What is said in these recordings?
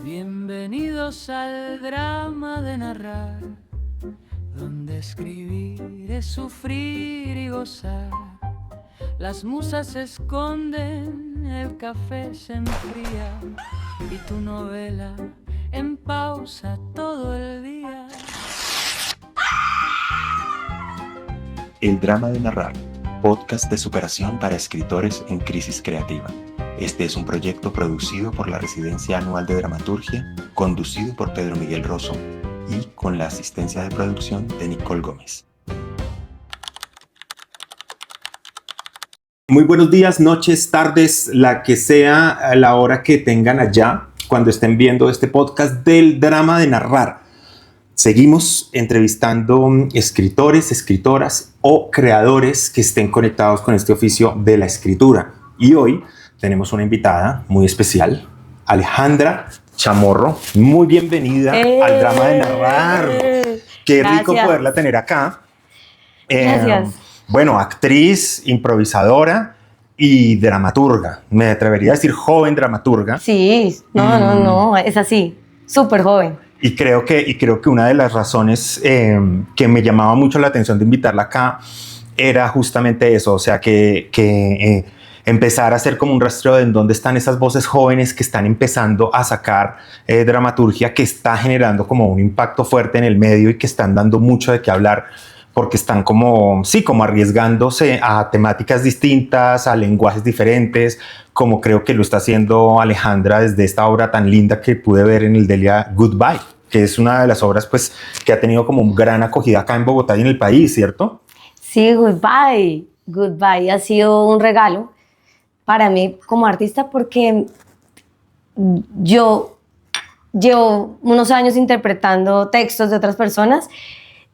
Bienvenidos al drama de narrar, donde escribir es sufrir y gozar. Las musas se esconden, el café se enfría y tu novela en pausa todo el día. El drama de narrar, podcast de superación para escritores en crisis creativa. Este es un proyecto producido por la Residencia Anual de Dramaturgia, conducido por Pedro Miguel Rosso y con la asistencia de producción de Nicole Gómez. Muy buenos días, noches, tardes, la que sea a la hora que tengan allá cuando estén viendo este podcast del drama de narrar. Seguimos entrevistando escritores, escritoras o creadores que estén conectados con este oficio de la escritura. Y hoy tenemos una invitada muy especial, Alejandra Chamorro. Muy bienvenida al drama de narrar. Qué Gracias. rico poderla tener acá. Gracias. Bueno, actriz, improvisadora y dramaturga. Me atrevería a decir joven dramaturga. Sí, no, es así, súper joven. Y creo que una de las razones que me llamaba mucho la atención de invitarla acá era justamente eso, o sea, que empezar a hacer como un rastreo de en dónde están esas voces jóvenes que están empezando a sacar dramaturgia que está generando como un impacto fuerte en el medio y que están dando mucho de qué hablar porque están como arriesgándose a temáticas distintas, a lenguajes diferentes, como creo que lo está haciendo Alejandra desde esta obra tan linda que pude ver en el Delia, Goodbye, que es una de las obras pues, que ha tenido como gran acogida acá en Bogotá y en el país, ¿cierto? Sí, Goodbye ha sido un regalo para mí como artista porque yo llevo unos años interpretando textos de otras personas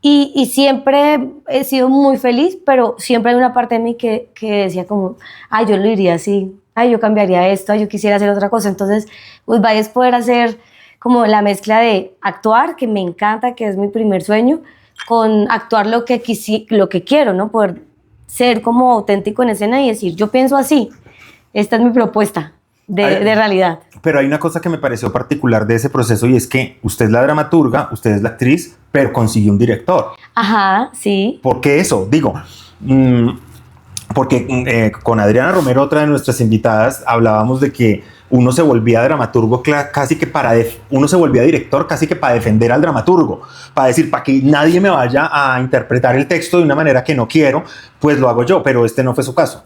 y siempre he sido muy feliz, pero siempre hay una parte de mí que decía como, ay, yo lo diría así, ay, yo cambiaría esto, ay, yo quisiera hacer otra cosa. Entonces, Goodbye es poder hacer como la mezcla de actuar, que me encanta, que es mi primer sueño, con actuar lo que quiero, ¿no? Poder ser como auténtico en escena y decir, yo pienso así, esta es mi propuesta de realidad. Pero hay una cosa que me pareció particular de ese proceso y es que usted es la dramaturga, usted es la actriz, pero consiguió un director. Ajá, sí. ¿Por qué eso? Digo, porque con Adriana Romero, otra de nuestras invitadas, hablábamos de que uno se volvía dramaturgo casi que uno se volvía director casi que para defender al dramaturgo, para decir, para que nadie me vaya a interpretar el texto de una manera que no quiero, pues lo hago yo, pero este no fue su caso.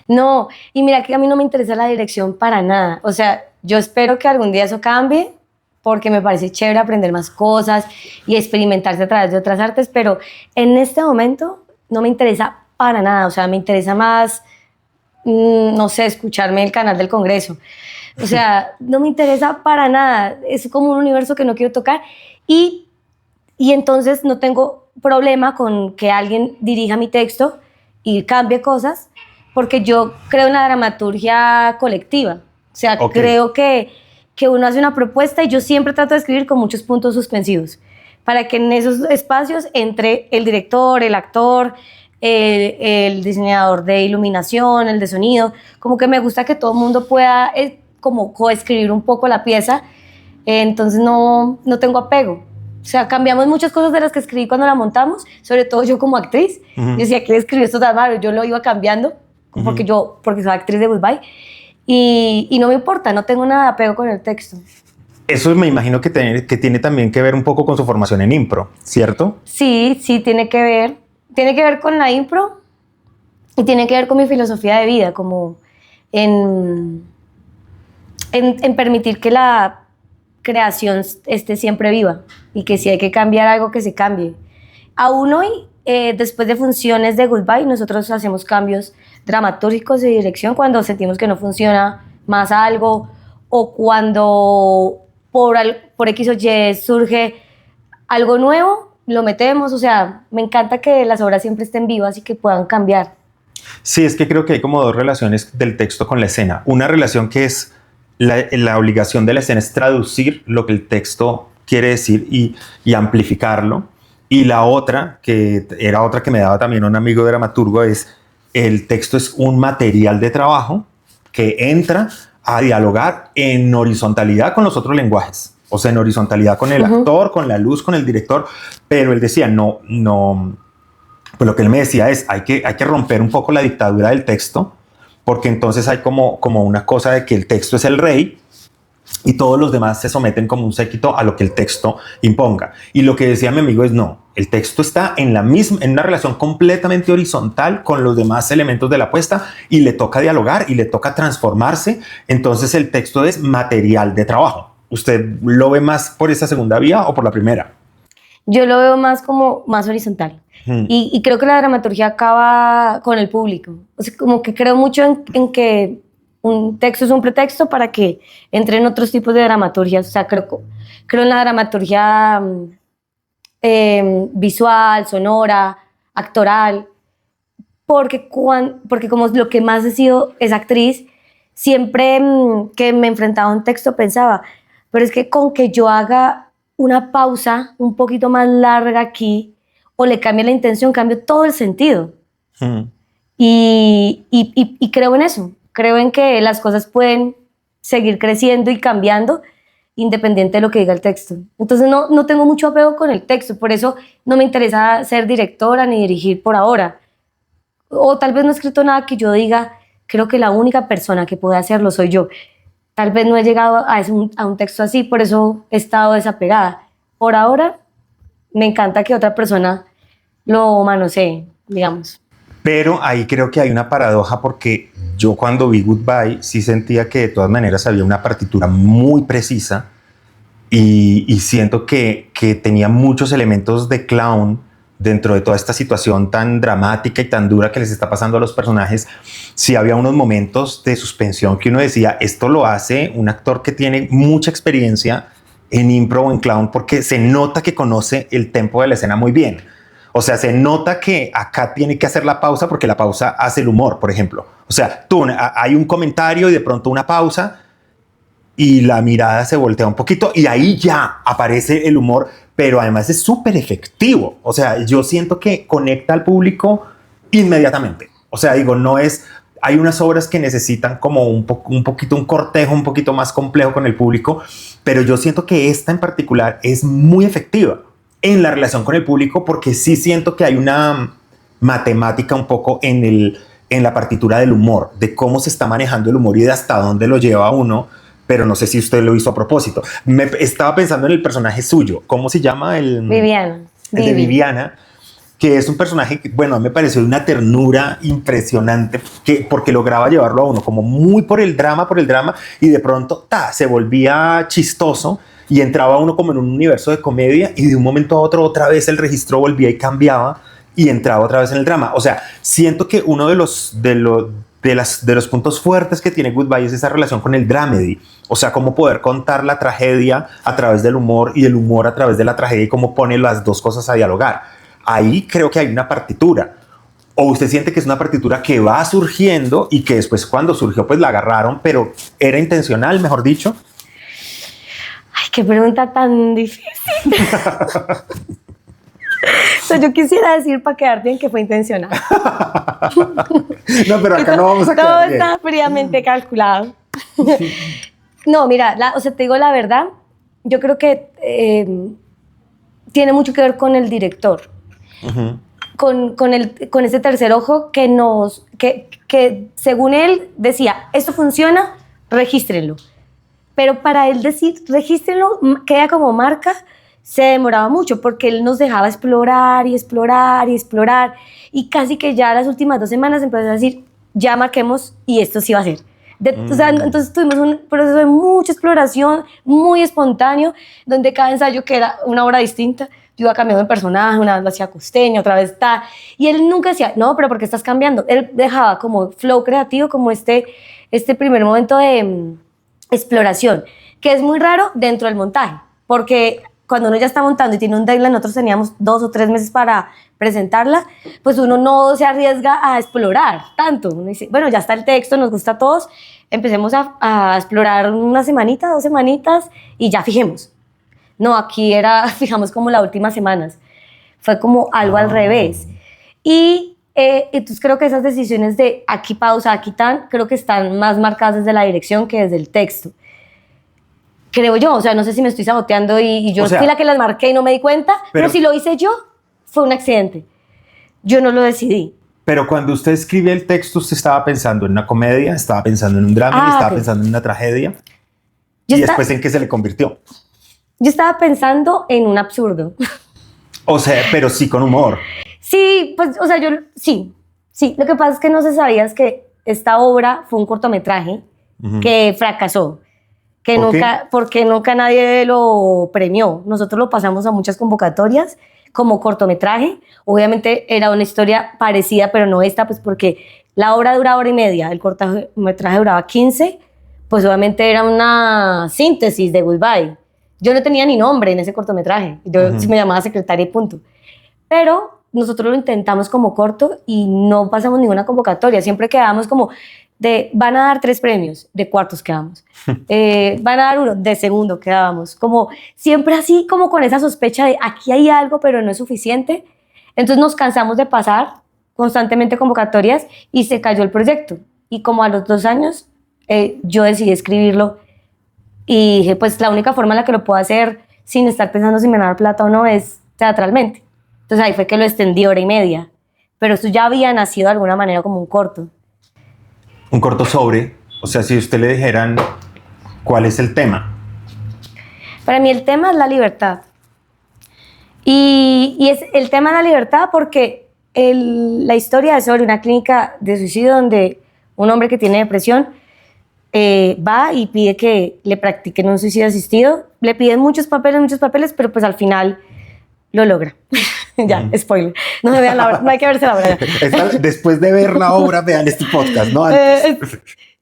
No, y mira que a mí no me interesa la dirección para nada. O sea, yo espero que algún día eso cambie porque me parece chévere aprender más cosas y experimentarse a través de otras artes, pero en este momento no me interesa para nada. O sea, me interesa más, no sé, escucharme el canal del Congreso. O sea, no me interesa para nada. Es como un universo que no quiero tocar y entonces no tengo problema con que alguien dirija mi texto y cambie cosas, porque yo creo en la dramaturgia colectiva. O sea, Okay. Creo que uno hace una propuesta y yo siempre trato de escribir con muchos puntos suspensivos para que en esos espacios entre el director, el actor, el diseñador de iluminación, el de sonido, como que me gusta que todo el mundo pueda como coescribir un poco la pieza, entonces no tengo apego. O sea, cambiamos muchas cosas de las que escribí cuando la montamos, sobre todo yo como actriz. Uh-huh. Yo decía que escribí esto tan malo, yo lo iba cambiando porque soy actriz de Goodbye y no me importa, no tengo nada de apego con el texto. Eso me imagino que tiene también que ver un poco con su formación en impro, ¿cierto? Sí, tiene que ver. Tiene que ver con la impro y tiene que ver con mi filosofía de vida, como en permitir que la creación esté siempre viva y que si hay que cambiar algo, que se cambie. Aún hoy, después de funciones de Goodbye, nosotros hacemos cambios dramatúrgicos de dirección cuando sentimos que no funciona más algo o cuando por X o Y surge algo nuevo, lo metemos. O sea, me encanta que las obras siempre estén vivas y que puedan cambiar. Sí, es que creo que hay como dos relaciones del texto con la escena. Una relación que es la obligación de la escena es traducir lo que el texto quiere decir y amplificarlo. Y la otra, que era otra que me daba también un amigo dramaturgo, es el texto es un material de trabajo que entra a dialogar en horizontalidad con los otros lenguajes, o sea, en horizontalidad con el actor, con la luz, con el director, pero él decía, no, pues lo que él me decía es, hay que romper un poco la dictadura del texto, porque entonces hay como una cosa de que el texto es el rey, y todos los demás se someten como un séquito a lo que el texto imponga. Y lo que decía mi amigo es no, el texto está en una relación completamente horizontal con los demás elementos de la puesta y le toca dialogar y le toca transformarse. Entonces el texto es material de trabajo. ¿Usted lo ve más por esa segunda vía o por la primera? Yo lo veo más como más horizontal. Y creo que la dramaturgia acaba con el público. O sea, como que creo mucho en que un texto es un pretexto para que entren otros tipos de dramaturgias. O sea, creo en la dramaturgia visual, sonora, actoral, porque como lo que más he sido es actriz, siempre que me enfrentaba a un texto pensaba, pero es que con que yo haga una pausa un poquito más larga aquí, o le cambie la intención, cambio todo el sentido. Y creo en eso. Creo en que las cosas pueden seguir creciendo y cambiando independiente de lo que diga el texto. Entonces no tengo mucho apego con el texto, por eso no me interesa ser directora ni dirigir por ahora. O tal vez no he escrito nada que yo diga, creo que la única persona que puede hacerlo soy yo. Tal vez no he llegado a un texto así, por eso he estado desapegada. Por ahora me encanta que otra persona lo manosee, digamos. Pero ahí creo que hay una paradoja porque yo cuando vi Goodbye sí sentía que de todas maneras había una partitura muy precisa y siento que tenía muchos elementos de clown dentro de toda esta situación tan dramática y tan dura que les está pasando a los personajes. Sí había unos momentos de suspensión que uno decía, esto lo hace un actor que tiene mucha experiencia en impro o en clown porque se nota que conoce el tempo de la escena muy bien. O sea, se nota que acá tiene que hacer la pausa porque la pausa hace el humor, por ejemplo. O sea, hay un comentario y de pronto una pausa y la mirada se voltea un poquito y ahí ya aparece el humor, pero además es súper efectivo. O sea, yo siento que conecta al público inmediatamente. O sea, digo, no es... Hay unas obras que necesitan como un poquito un cortejo un poquito más complejo con el público, pero yo siento que esta en particular es muy efectiva en la relación con el público porque sí siento que hay una matemática un poco en la partitura del humor, de cómo se está manejando el humor y de hasta dónde lo lleva uno, pero no sé si usted lo hizo a propósito. Estaba pensando en el personaje suyo, ¿cómo se llama? Viviana. El de Viviana, que es un personaje que, bueno, a mí me pareció de una ternura impresionante porque lograba llevarlo a uno como muy por el drama y de pronto se volvía chistoso y entraba uno como en un universo de comedia y de un momento a otro otra vez el registro volvía y cambiaba y entraba otra vez en el drama. O sea, siento que uno de los puntos fuertes que tiene Goodbye es esa relación con el dramedy. O sea, cómo poder contar la tragedia a través del humor y el humor a través de la tragedia y cómo pone las dos cosas a dialogar. Ahí creo que hay una partitura. ¿O usted siente que es una partitura que va surgiendo y que después cuando surgió pues la agarraron, pero era intencional, mejor dicho? Ay, qué pregunta tan difícil. O sea, yo quisiera decir para quedar bien que fue intencional. No, pero acá no vamos a quedar todo bien. está fríamente calculado. No, mira, o sea, te digo la verdad, yo creo que tiene mucho que ver con el director. Con ese tercer ojo que según él decía, esto funciona, regístrenlo. Pero para él decir, regístrenlo, queda como marca, se demoraba mucho porque él nos dejaba explorar y explorar y explorar y casi que ya las últimas 2 semanas empezó a decir, ya marquemos y esto sí va a ser. O sea, entonces tuvimos un proceso de mucha exploración, muy espontáneo, donde cada ensayo que era una obra distinta, yo iba cambiando de personaje, una vez lo hacía costeño, otra vez tal, y él nunca decía, no, pero ¿por qué estás cambiando? Él dejaba como flow creativo, como este primer momento de exploración, que es muy raro dentro del montaje, porque cuando uno ya está montando y tiene un deadline, nosotros teníamos 2 o 3 meses para presentarla, pues uno no se arriesga a explorar tanto. Uno dice, bueno, ya está el texto, nos gusta a todos, empecemos a explorar una semanita, 2 semanitas y ya fijemos. No, aquí fijamos como las últimas semanas. Fue como algo al revés. Y Entonces creo que esas decisiones de aquí pausa, aquí tan, creo que están más marcadas desde la dirección que desde el texto. Creo yo, o sea, no sé si me estoy saboteando y yo fui la que las marqué y no me di cuenta, pero si lo hice yo, fue un accidente. Yo no lo decidí. Pero cuando usted escribe el texto, ¿usted estaba pensando en una comedia, estaba pensando en un drama, estaba pensando en una tragedia? ¿Y después en qué se le convirtió? Yo estaba pensando en un absurdo. O sea, pero sí con humor. Sí, pues, o sea, sí. Lo que pasa es que no se sabía es que esta obra fue un cortometraje que fracasó. Porque nunca nadie lo premió. Nosotros lo pasamos a muchas convocatorias como cortometraje. Obviamente era una historia parecida, pero no esta, pues porque la obra dura 1 hora y media, el cortometraje duraba 15, pues obviamente era una síntesis de Goodbye. Yo no tenía ni nombre en ese cortometraje, yo me llamaba secretaria y punto. Pero nosotros lo intentamos como corto y no pasamos ninguna convocatoria, siempre quedábamos como van a dar 3 premios, de cuartos quedamos. Van a dar 1, de segundo quedábamos. Como siempre así, como con esa sospecha de aquí hay algo, pero no es suficiente. Entonces nos cansamos de pasar constantemente convocatorias y se cayó el proyecto. Y como a los 2 años, yo decidí escribirlo y dije, pues la única forma en la que lo puedo hacer sin estar pensando si me van a dar plata o no es teatralmente. Entonces ahí fue que lo extendí 1 hora y media. Pero eso ya había nacido de alguna manera como un corto. Un corto sobre, o sea, si usted le dijeran cuál es el tema. Para mí el tema es la libertad. Y es el tema de la libertad porque la historia es sobre una clínica de suicidio donde un hombre que tiene depresión va y pide que le practiquen un suicidio asistido. Le piden muchos papeles, pero pues al final lo logra. Ya, spoiler. No me vean la obra, no hay que verse la obra. Después de ver la obra, vean este podcast, ¿no? Antes.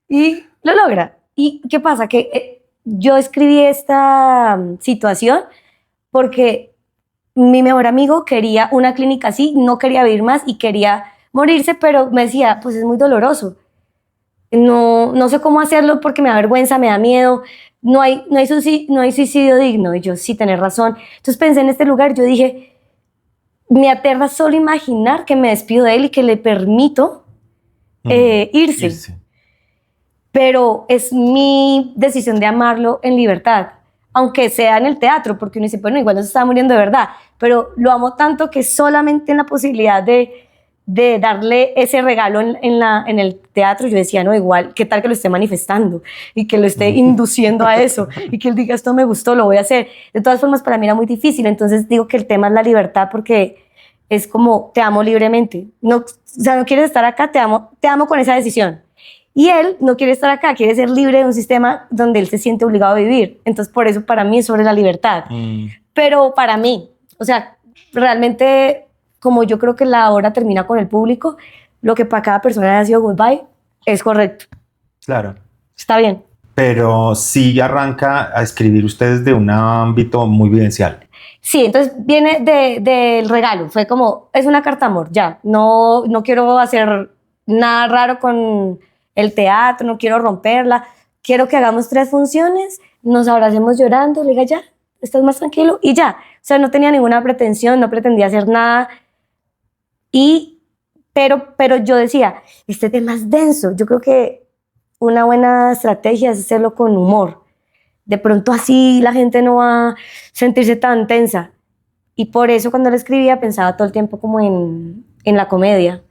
Y lo logra. ¿Y qué pasa? Que yo escribí esta situación porque mi mejor amigo quería una clínica así, no quería vivir más y quería morirse, pero me decía, pues es muy doloroso. No sé cómo hacerlo porque me da vergüenza, me da miedo. No hay suicidio digno. Y yo, sí, tenés razón. Entonces pensé en este lugar, yo dije, me aterra solo imaginar que me despido de él y que le permito irse. Pero es mi decisión de amarlo en libertad, aunque sea en el teatro, porque uno dice, bueno, igual no se estaba muriendo de verdad, pero lo amo tanto que solamente en la posibilidad de darle ese regalo en el teatro, yo decía, no, igual, ¿qué tal que lo esté manifestando? Y que lo esté induciendo a eso, y que él diga, esto me gustó, lo voy a hacer. De todas formas, para mí era muy difícil, entonces digo que el tema es la libertad, porque es como, te amo libremente. No, o sea, no quieres estar acá, te amo con esa decisión. Y él no quiere estar acá, quiere ser libre de un sistema donde él se siente obligado a vivir. Entonces, por eso para mí es sobre la libertad. Pero para mí, o sea, realmente, como yo creo que la obra termina con el público, lo que para cada persona haya sido Goodbye es correcto. Claro. Está bien. Pero sí arranca a escribir usted desde un ámbito muy vivencial. Sí, entonces viene del regalo. Fue como, es una carta amor, ya. No quiero hacer nada raro con el teatro, no quiero romperla. Quiero que hagamos 3 funciones, nos abracemos llorando, le diga ya, estás más tranquilo y ya. O sea, no tenía ninguna pretensión, no pretendía hacer nada. Pero yo decía, este tema es denso. Yo creo que una buena estrategia es hacerlo con humor. De pronto así la gente no va a sentirse tan tensa. Y por eso cuando lo escribía pensaba todo el tiempo como en la comedia.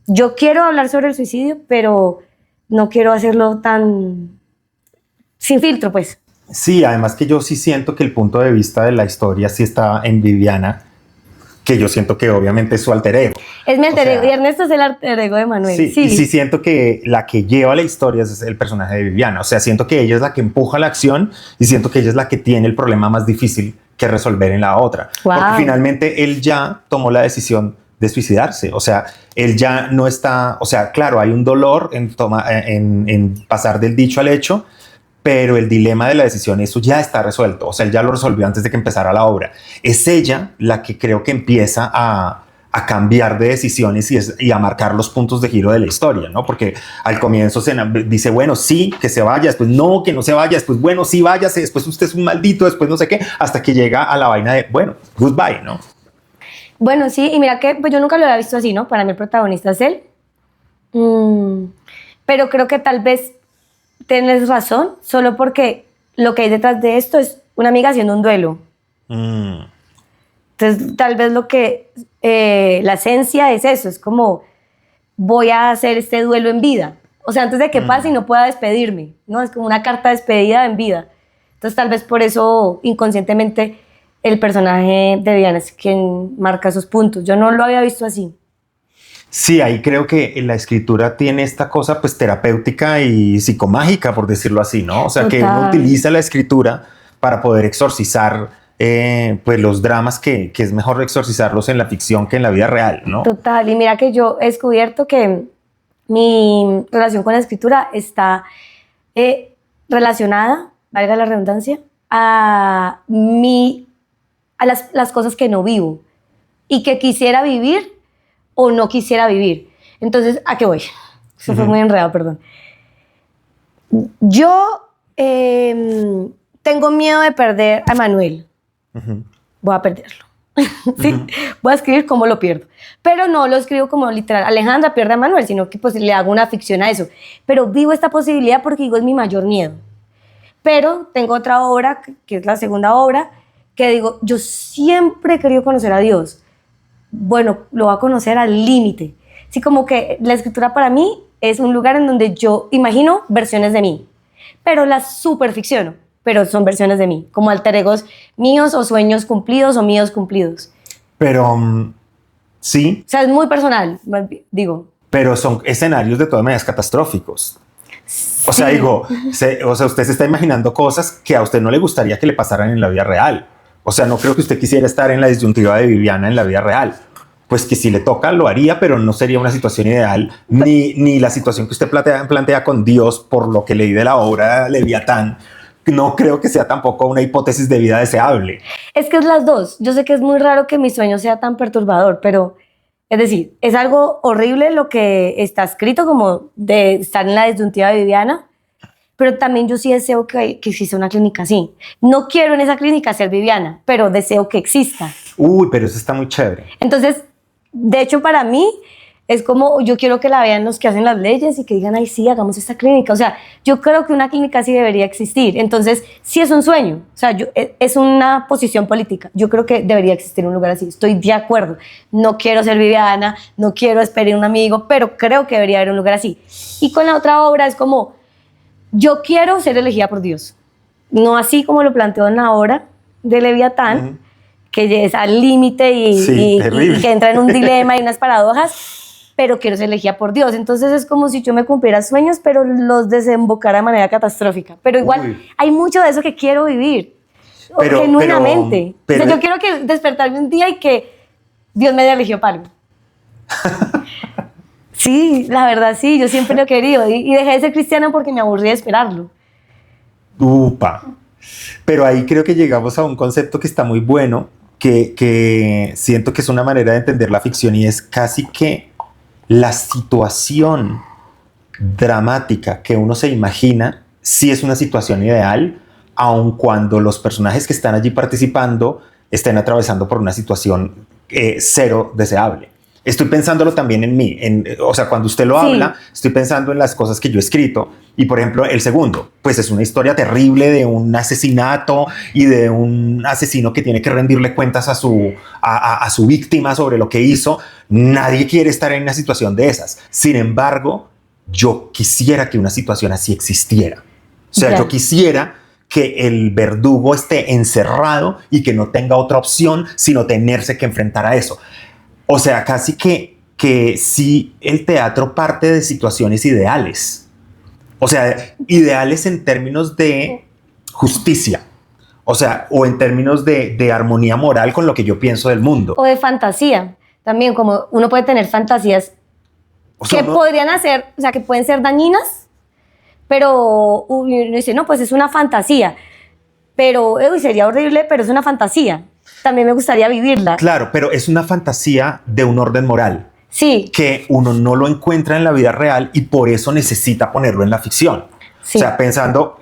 Yo quiero hablar sobre el suicidio, pero no quiero hacerlo tan sin filtro, pues. Sí, además que yo sí siento que el punto de vista de la historia sí está en Viviana, que yo siento que obviamente es su alter ego. Es mi alter ego, y Ernesto es el alter ego de Manuel. Sí, y sí siento que la que lleva la historia es el personaje de Viviana. O sea, siento que ella es la que empuja la acción y siento que ella es la que tiene el problema más difícil que resolver en la otra. Wow. Porque finalmente él ya tomó la decisión de suicidarse. O sea, él ya no está... O sea, claro, hay un dolor en pasar del dicho al hecho, pero el dilema de la decisión, eso ya está resuelto. O sea, él ya lo resolvió antes de que empezara la obra. Es ella la que creo que empieza a cambiar de decisiones y a marcar los puntos de giro de la historia, ¿no? Porque al comienzo se dice, bueno, sí, que se vaya, después no, que no se vaya, después, bueno, sí, váyase, después usted es un maldito, después no sé qué, hasta que llega a la vaina de, bueno, goodbye, ¿no? Bueno, sí, y mira que pues yo nunca lo había visto así, ¿no? Para mí el protagonista es él. Pero creo que tal vez tienes razón, solo porque lo que hay detrás de esto es una amiga haciendo un duelo. Entonces, tal vez lo que la esencia es eso, es como voy a hacer este duelo en vida. O sea, antes de que pase y no pueda despedirme, ¿no? Es como una carta de despedida en vida. Entonces, tal vez por eso, inconscientemente, el personaje de Viviana es quien marca esos puntos. Yo no lo había visto así. Sí, ahí creo que la escritura tiene esta cosa pues terapéutica y psicomágica, por decirlo así, ¿no? O sea, que uno utiliza la escritura para poder exorcizar pues los dramas que es mejor exorcizarlos en la ficción que en la vida real, ¿no? Total, y mira que yo he descubierto que mi relación con la escritura está relacionada, valga la redundancia, a las cosas que no vivo y que quisiera vivir o no quisiera vivir. Entonces, ¿a qué voy? Eso fue muy enredado, perdón. Yo tengo miedo de perder a Manuel. Voy a perderlo. ¿Sí? Voy a escribir cómo lo pierdo. Pero no lo escribo como literal, Alejandra pierde a Manuel, sino que pues le hago una ficción a eso. Pero vivo esta posibilidad porque digo, es mi mayor miedo. Pero tengo otra obra, que es la segunda obra, que digo, yo siempre he querido conocer a Dios. Bueno, lo voy a conocer al límite. Sí, como que la escritura para mí es un lugar en donde yo imagino versiones de mí, pero las superficciono, pero son versiones de mí, como alter egos míos o sueños cumplidos o míos cumplidos. Pero sí. O sea, es muy personal, digo. Pero son escenarios de todas maneras catastróficos. O sea, Sí. digo, usted se está imaginando cosas que a usted no le gustaría que le pasaran en la vida real. O sea, no creo que usted quisiera estar en la disyuntiva de Viviana en la vida real. Pues que si le toca, lo haría, pero no sería una situación ideal, ni la situación que usted plantea con Dios, por lo que leí de la obra Leviatán. No creo que sea tampoco una hipótesis de vida deseable. Es que es las dos. Yo sé que es muy raro que mi sueño sea tan perturbador, pero es decir, es algo horrible lo que está escrito, como de estar en la disyuntiva de Viviana, pero también yo sí deseo que exista una clínica así. No quiero en esa clínica ser Viviana, pero deseo que exista. Uy, pero eso está muy chévere. Entonces, de hecho, para mí es como yo quiero que la vean los que hacen las leyes y que digan, ay, sí, hagamos esta clínica. O sea, yo creo que una clínica así debería existir. Entonces, sí es un sueño. O sea, es una posición política. Yo creo que debería existir un lugar así. Estoy de acuerdo. No quiero ser Viviana, no quiero esperar un amigo, pero creo que debería haber un lugar así. Y con la otra obra es como, yo quiero ser elegida por Dios. No así como lo planteó en la obra de Leviatán, que es al límite y que entra en un dilema y unas paradojas, pero quiero ser elegida por Dios. Entonces es como si yo me cumpliera sueños, pero los desembocara de manera catastrófica. Pero igual hay mucho de eso que quiero vivir, genuinamente. O sea, yo quiero que despertarme un día y que Dios me haya elegido para algo. Sí, la verdad sí, yo siempre lo he querido y dejé de ser cristiana porque me aburrí de esperarlo. Upa. Pero ahí creo que llegamos a un concepto que está muy bueno, que siento que es una manera de entender la ficción y es casi que la situación dramática que uno se imagina sí es una situación ideal, aun cuando los personajes que están allí participando estén atravesando por una situación cero deseable. Estoy pensándolo también en mí, o sea, cuando usted lo habla, estoy pensando en las cosas que yo he escrito y, por ejemplo, el segundo, pues es una historia terrible de un asesinato y de un asesino que tiene que rendirle cuentas a su víctima sobre lo que hizo. Nadie quiere estar en una situación de esas. Sin embargo, yo quisiera que una situación así existiera. O sea, yo quisiera que el verdugo esté encerrado y que no tenga otra opción sino tenerse que enfrentar a eso. O sea, casi que sí, el teatro parte de situaciones ideales. O sea, ideales en términos de justicia. O sea, o en términos de armonía moral con lo que yo pienso del mundo. O de fantasía. También, como uno puede tener fantasías que podrían hacer, o sea, que pueden ser dañinas, pero uno dice, no, pues es una fantasía. Pero sería horrible, pero es una fantasía. También me gustaría vivirla. Claro, pero es una fantasía de un orden moral. Sí. Que uno no lo encuentra en la vida real y por eso necesita ponerlo en la ficción. Sí. O sea, pensando,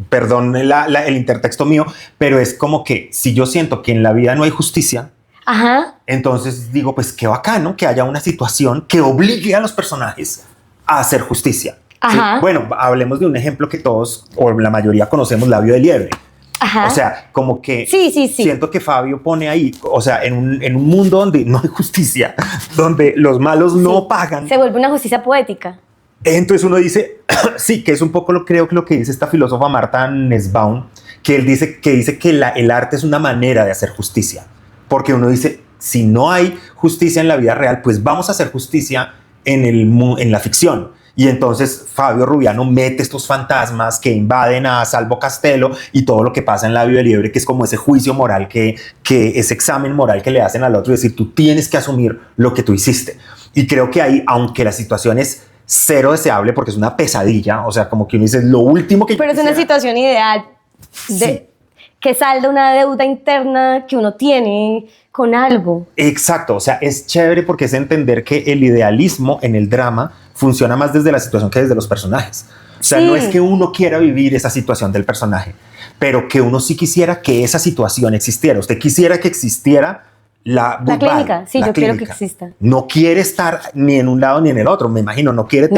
perdón el intertexto mío, pero es como que si yo siento que en la vida no hay justicia, Ajá. Entonces digo, pues qué bacano que haya una situación que obligue a los personajes a hacer justicia. Ajá. ¿Sí? Bueno, hablemos de un ejemplo que todos o la mayoría conocemos, Labio de Liebre. Ajá. O sea, como que Sí. siento que Fabio pone ahí, o sea, en un mundo donde no hay justicia, donde los malos no pagan. Se vuelve una justicia poética. Entonces uno dice, sí, que es un poco creo que lo que dice esta filósofa Marta Nussbaum, que él dice que el arte es una manera de hacer justicia. Porque uno dice, si no hay justicia en la vida real, pues vamos a hacer justicia en la ficción. Y entonces Fabio Rubiano mete estos fantasmas que invaden a Salvo Castelo y todo lo que pasa en Labio de Liebre, que es como ese juicio moral, que ese examen moral que le hacen al otro, es decir, tú tienes que asumir lo que tú hiciste. Y creo que ahí, aunque la situación es cero deseable, porque es una pesadilla, o sea, como que uno dice, lo último que... Pero es una situación ideal que salda una deuda interna que uno tiene con algo. Exacto, o sea, es chévere porque es entender que el idealismo en el drama funciona más desde la situación que desde los personajes. O sea, no es que uno quiera vivir esa situación del personaje, pero que uno sí quisiera que esa situación existiera. Usted quisiera que existiera la clínica, sí, yo quiero que clínica. exista. No quiere estar ni en un lado ni en el otro, me imagino. No quiere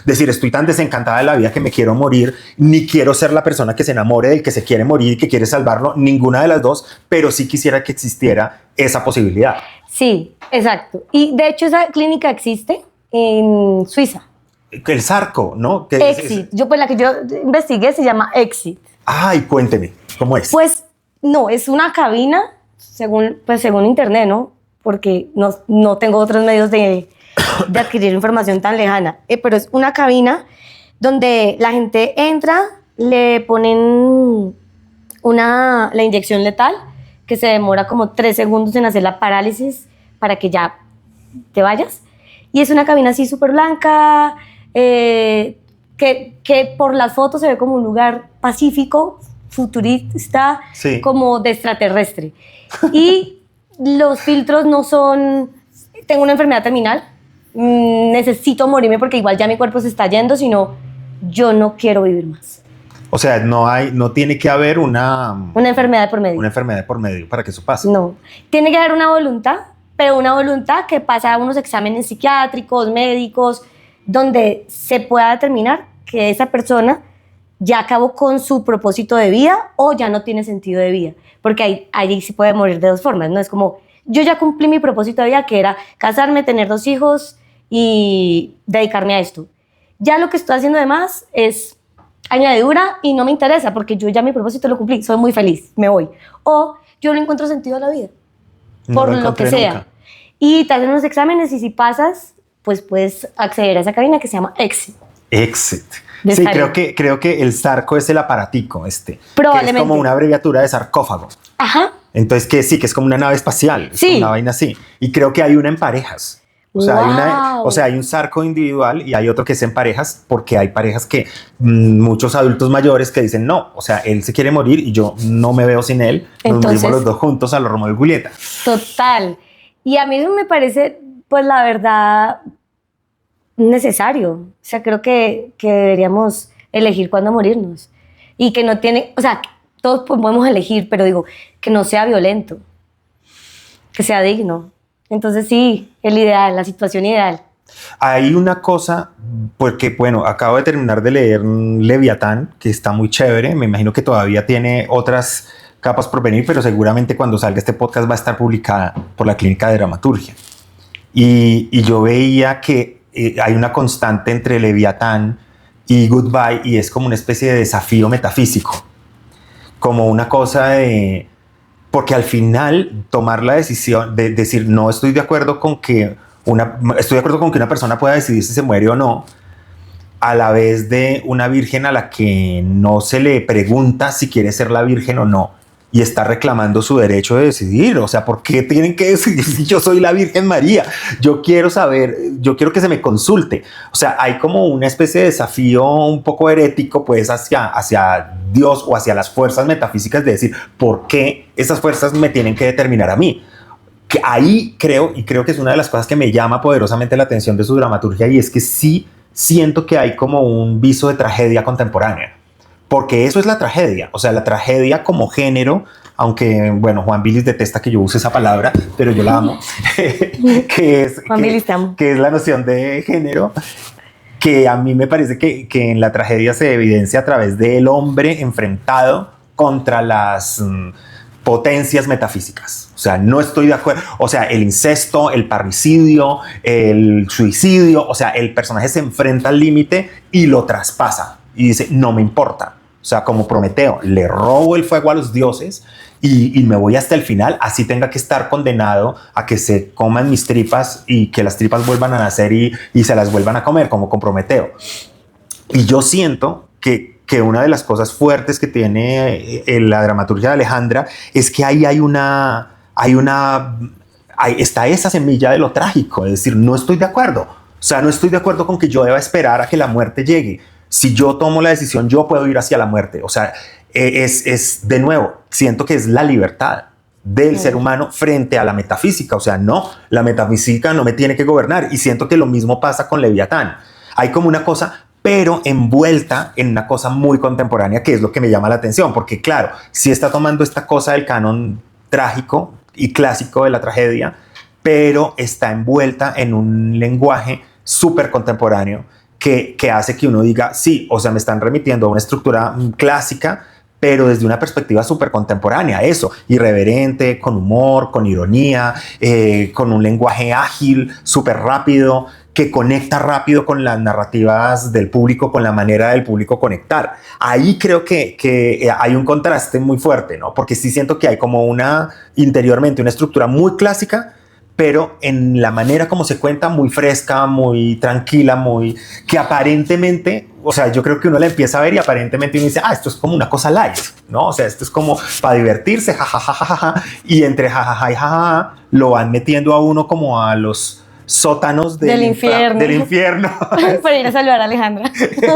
decir, estoy tan desencantada de la vida que me quiero morir, ni quiero ser la persona que se enamore del que se quiere morir y que quiere salvarlo, ninguna de las dos, pero sí quisiera que existiera esa posibilidad. Sí, exacto. Y de hecho esa clínica existe en Suiza. El Sarco, ¿no? Exit. La que yo investigué se llama Exit. Ay, cuénteme, ¿cómo es? Pues no, es una cabina, según internet, ¿no? Porque no tengo otros medios de adquirir información tan lejana. Pero es una cabina donde la gente entra, le ponen la inyección letal, que se demora como 3 segundos en hacer la parálisis para que ya te vayas. Y es una cabina así súper blanca, que por las fotos se ve como un lugar pacífico, futurista, sí, como de extraterrestre. Y los filtros no son, tengo una enfermedad terminal, necesito morirme porque igual ya mi cuerpo se está yendo, sino yo no quiero vivir más. O sea, no tiene que haber una enfermedad de por medio. Una enfermedad de por medio para que eso pase. No, tiene que haber una voluntad, pero una voluntad que pasa a unos exámenes psiquiátricos, médicos, donde se pueda determinar que esa persona ya acabó con su propósito de vida o ya no tiene sentido de vida. Porque ahí se puede morir de 2 formas, ¿no? Es como, yo ya cumplí mi propósito de vida, que era casarme, tener 2 hijos y dedicarme a esto. Ya lo que estoy haciendo además es añadidura y no me interesa porque yo ya mi propósito lo cumplí, soy muy feliz, me voy. O yo no encuentro sentido a la vida, por lo que sea. Nunca. Y te hacen unos exámenes y si pasas, pues puedes acceder a esa cabina que se llama Exit. Exit. Sí, creo que el sarco es el aparatico Probablemente. Que es como una abreviatura de sarcófago. Ajá. Entonces que sí, que es como una nave espacial, es como una vaina así. Y creo que hay una en parejas. O sea, hay un sarco individual y hay otro que es en parejas, porque hay parejas que muchos adultos mayores que dicen no, o sea, él se quiere morir y yo no me veo sin él. Entonces, nos morimos los 2 juntos a los Romeo y Julieta. Total. Y a mí eso me parece, pues la verdad, necesario. O sea, creo que deberíamos elegir cuándo morirnos. Y que no tiene, o sea, todos podemos elegir, pero digo, que no sea violento, que sea digno. Entonces sí, el ideal, la situación ideal. Hay una cosa, porque bueno, acabo de terminar de leer Leviatán, que está muy chévere, me imagino que todavía tiene otras capas por venir, pero seguramente cuando salga este podcast va a estar publicada por la Clínica de Dramaturgia. Y yo veía que hay una constante entre Leviatán y Goodbye y es como una especie de desafío metafísico, como una cosa de... Porque al final tomar la decisión de decir no estoy de acuerdo con que una persona pueda decidir si se muere o no, a la vez de una virgen a la que no se le pregunta si quiere ser la virgen o no y está reclamando su derecho de decidir. O sea, ¿por qué tienen que decidir si yo soy la Virgen María? Yo quiero saber, yo quiero que se me consulte. O sea, hay como una especie de desafío un poco herético pues hacia Dios o hacia las fuerzas metafísicas de decir, ¿por qué esas fuerzas me tienen que determinar a mí? Que ahí creo que es una de las cosas que me llama poderosamente la atención de su dramaturgia y es que sí siento que hay como un viso de tragedia contemporánea. Porque eso es la tragedia. O sea, la tragedia como género aunque, bueno, Juan Vilis detesta que yo use esa palabra, pero yo la amo, que es la noción de género, que a mí me parece que en la tragedia se evidencia a través del hombre enfrentado contra las potencias metafísicas. O sea, no estoy de acuerdo. O sea, el incesto, el parricidio, el suicidio, o sea, el personaje se enfrenta al límite y lo traspasa y dice, no me importa. O sea, como Prometeo, le robo el fuego a los dioses y me voy hasta el final, así tenga que estar condenado a que se coman mis tripas y que las tripas vuelvan a nacer y se las vuelvan a comer, como con Prometeo. Y yo siento que una de las cosas fuertes que tiene la dramaturgia de Alejandra es que ahí está esa semilla de lo trágico, es decir, no estoy de acuerdo. O sea, no estoy de acuerdo con que yo deba esperar a que la muerte llegue. Si yo tomo la decisión, yo puedo ir hacia la muerte. O sea, de nuevo, siento que es la libertad del ser humano frente a la metafísica. O sea, no, la metafísica no me tiene que gobernar. Y siento que lo mismo pasa con Leviatán. Hay como una cosa, pero envuelta en una cosa muy contemporánea, que es lo que me llama la atención. Porque claro, sí está tomando esta cosa del canon trágico y clásico de la tragedia, pero está envuelta en un lenguaje súper contemporáneo que hace que uno diga, sí, o sea, me están remitiendo a una estructura clásica, pero desde una perspectiva súper contemporánea, eso, irreverente, con humor, con ironía, con un lenguaje ágil, súper rápido, que conecta rápido con las narrativas del público, con la manera del público conectar. Ahí creo que hay un contraste muy fuerte, ¿no? Porque sí siento que hay como interiormente una estructura muy clásica, pero en la manera como se cuenta, muy fresca, muy tranquila, que aparentemente, o sea, yo creo que uno la empieza a ver y aparentemente uno dice, esto es como una cosa light, ¿no? O sea, esto es como para divertirse, jajajaja, y entre jajaja y jajaja lo van metiendo a uno como a los sótanos del infierno. Para ir a saludar a Alejandra.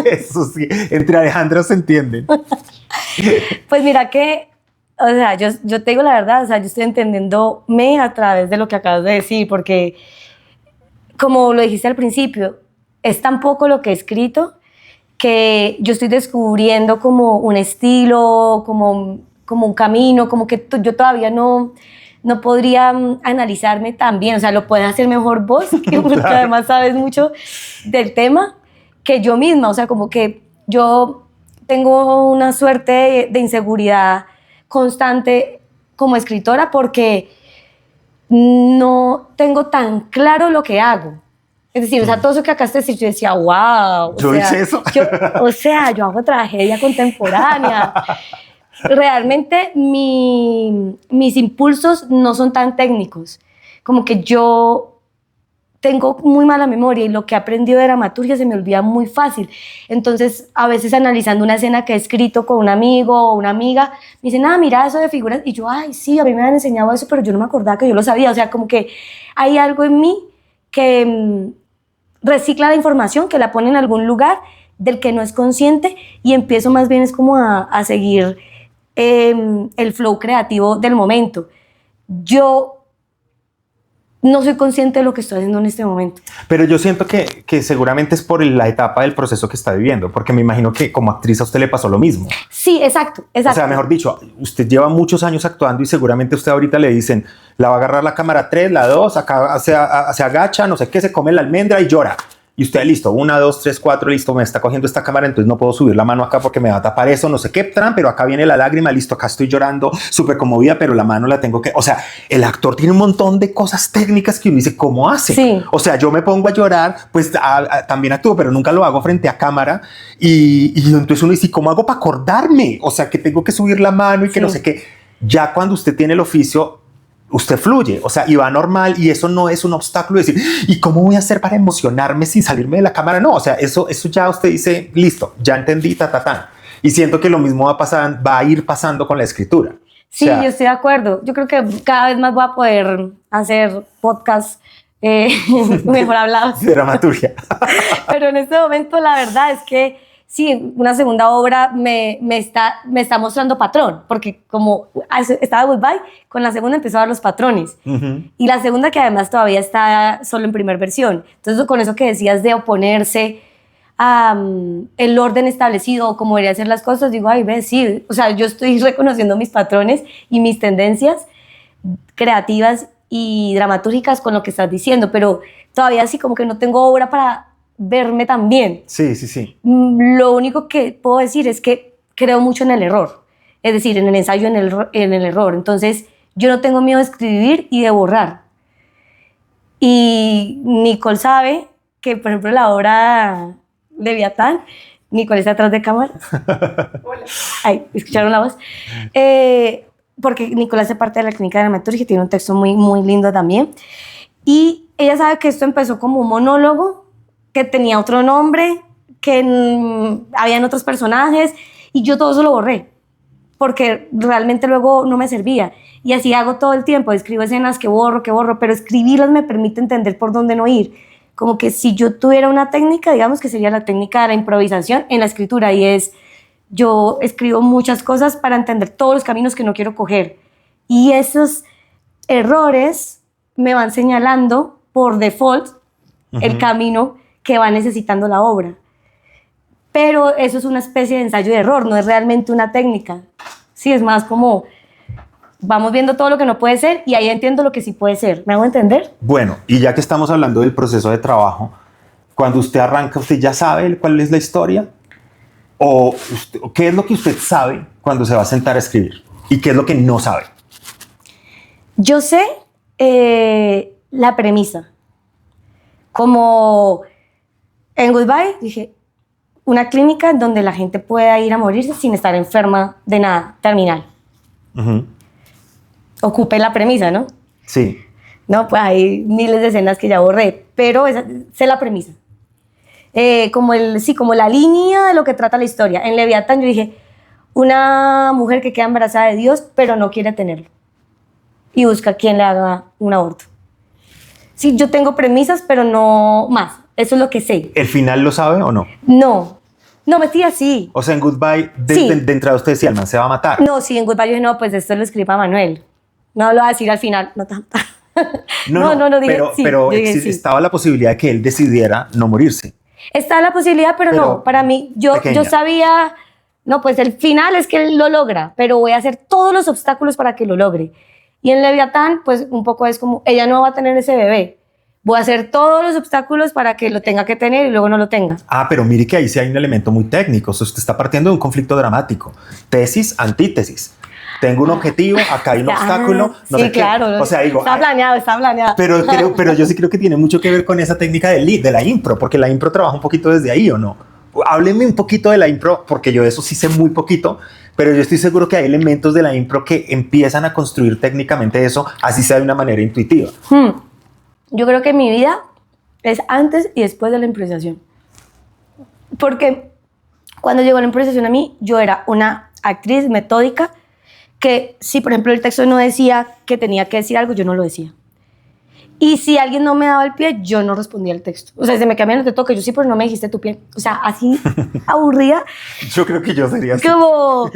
Eso sí, entre Alejandra se entienden. Pues mira que, o sea, yo te digo la verdad, o sea, yo estoy entendiéndome a través de lo que acabas de decir, porque como lo dijiste al principio, es tan poco lo que he escrito que yo estoy descubriendo como un estilo, como un camino, como que yo todavía no podría analizarme tan bien, o sea, lo puedes hacer mejor vos, porque además sabes mucho del tema, que yo misma, o sea, como que yo tengo una suerte de inseguridad constante como escritora porque no tengo tan claro lo que hago. Es decir, o sea, todo eso que acá te decís, yo decía, wow. Yo hice eso. Yo hago tragedia contemporánea. Realmente mis impulsos no son tan técnicos. Como que yo tengo muy mala memoria y lo que he aprendido de dramaturgia se me olvida muy fácil. Entonces, a veces analizando una escena que he escrito con un amigo o una amiga, me dicen, mira eso de figuras. Y yo, ay, sí, a mí me han enseñado eso, pero yo no me acordaba que yo lo sabía. O sea, como que hay algo en mí que recicla la información, que la pone en algún lugar del que no es consciente y empiezo más bien es como a seguir el flow creativo del momento. Yo no soy consciente de lo que estoy haciendo en este momento. Pero yo siento que seguramente es por la etapa del proceso que está viviendo, porque me imagino que como actriz a usted le pasó lo mismo. Sí, exacto. O sea, mejor dicho, usted lleva muchos años actuando y seguramente usted ahorita le dicen, la va a agarrar la cámara 3, la 2, acá se agacha, no sé qué, se come la almendra y llora. Y usted, listo, 1, 2, 3, 4, listo, me está cogiendo esta cámara, entonces no puedo subir la mano acá porque me va a tapar eso, no sé qué, pero acá viene la lágrima, listo, acá estoy llorando, súper conmovida, pero la mano la tengo que... O sea, el actor tiene un montón de cosas técnicas que uno dice, ¿cómo hace? Sí. O sea, yo me pongo a llorar, pues también actúo, pero nunca lo hago frente a cámara. Y entonces uno dice, ¿cómo hago para acordarme? O sea, que tengo que subir la mano y que no sé qué. Ya cuando usted tiene el oficio, usted fluye, o sea, y va normal y eso no es un obstáculo de decir, ¿y cómo voy a hacer para emocionarme sin salirme de la cámara? No, o sea, eso ya usted dice, listo, ya entendí, Y siento que lo mismo va a ir pasando con la escritura. Sí, o sea, yo estoy de acuerdo. Yo creo que cada vez más voy a poder hacer podcasts mejor hablados. De dramaturgia. Pero en este momento la verdad es que sí, una segunda obra me está mostrando patrón, porque como estaba Goodbye, con la segunda empezó a ver los patrones. Y la segunda que además todavía está solo en primera versión. Entonces con eso que decías de oponerse el orden establecido o cómo deberían ser las cosas, digo, ay, ve, sí, o sea, yo estoy reconociendo mis patrones y mis tendencias creativas y dramatúrgicas con lo que estás diciendo, pero todavía así como que no tengo obra para verme tan bien. Sí, sí, sí. Lo único que puedo decir es que creo mucho en el error, es decir, en el ensayo, en el error. Entonces, yo no tengo miedo de escribir y de borrar. Y Nicole sabe que, por ejemplo, la obra Leviatán, Nicole está atrás de cámara. Hola. Ay, ¿escucharon la voz? Porque Nicole hace parte de la clínica de dramaturgia, tiene un texto muy, muy lindo también. Y ella sabe que esto empezó como un monólogo, que tenía otro nombre, que habían otros personajes, y yo todo eso lo borré, porque realmente luego no me servía. Y así hago todo el tiempo, escribo escenas que borro, pero escribirlas me permite entender por dónde no ir. Como que si yo tuviera una técnica, digamos que sería la técnica de la improvisación en la escritura, y es, yo escribo muchas cosas para entender todos los caminos que no quiero coger. Y esos errores me van señalando por default el camino que va necesitando la obra. Pero eso es una especie de ensayo de error, no es realmente una técnica. Sí, es más como vamos viendo todo lo que no puede ser y ahí entiendo lo que sí puede ser. ¿Me hago entender? Bueno, y ya que estamos hablando del proceso de trabajo, cuando usted arranca, ¿usted ya sabe cuál es la historia? ¿O qué es lo que usted sabe cuando se va a sentar a escribir? ¿Y qué es lo que no sabe? Yo sé la premisa. Como en Goodbye, dije, una clínica donde la gente pueda ir a morirse sin estar enferma de nada, terminal. Ocupé la premisa, ¿no? Sí. No, pues hay miles de escenas que ya borré, pero sé la premisa. Como la línea de lo que trata la historia. En Leviatán yo dije, una mujer que queda embarazada de Dios, pero no quiere tenerlo. Y busca quien le haga un aborto. Sí, yo tengo premisas, pero no más. Eso es lo que sé. ¿El final lo sabe o no? No, metí así. O sea, en Goodbye, Sí. de entrada usted decía, el man se va a matar. No, sí, en Goodbye yo dije, no, pues esto lo escriba Manuel. No lo va a decir al final. No tanto. No, dije, pero dije, sí. estaba la posibilidad de que él decidiera no morirse. Está la posibilidad, pero no, para mí, yo sabía, no, pues el final es que él lo logra, pero voy a hacer todos los obstáculos para que lo logre. Y en Leviatán, pues un poco es como, ella no va a tener ese bebé. Voy a hacer todos los obstáculos para que lo tenga que tener y luego no lo tenga. Ah, pero mire que ahí sí hay un elemento muy técnico. O sea, usted está partiendo de un conflicto dramático. Tesis, antítesis. Tengo un objetivo, acá hay un obstáculo. No sí, sé claro. Qué. O sea, digo, está planeado. Pero yo sí creo que tiene mucho que ver con esa técnica de la impro, porque la impro trabaja un poquito desde ahí, ¿o no? Hábleme un poquito de la impro, porque yo de eso sí sé muy poquito, pero yo estoy seguro que hay elementos de la impro que empiezan a construir técnicamente eso, así sea de una manera intuitiva. Yo creo que mi vida es antes y después de la improvisación. Porque cuando llegó la improvisación a mí, yo era una actriz metódica que si, por ejemplo, el texto no decía que tenía que decir algo, yo no lo decía. Y si alguien no me daba el pie, yo no respondía el texto. O sea, se me cambian te toque, yo sí, pero no me dijiste tu pie. O sea, así aburrida. Yo creo que yo sería así. Como,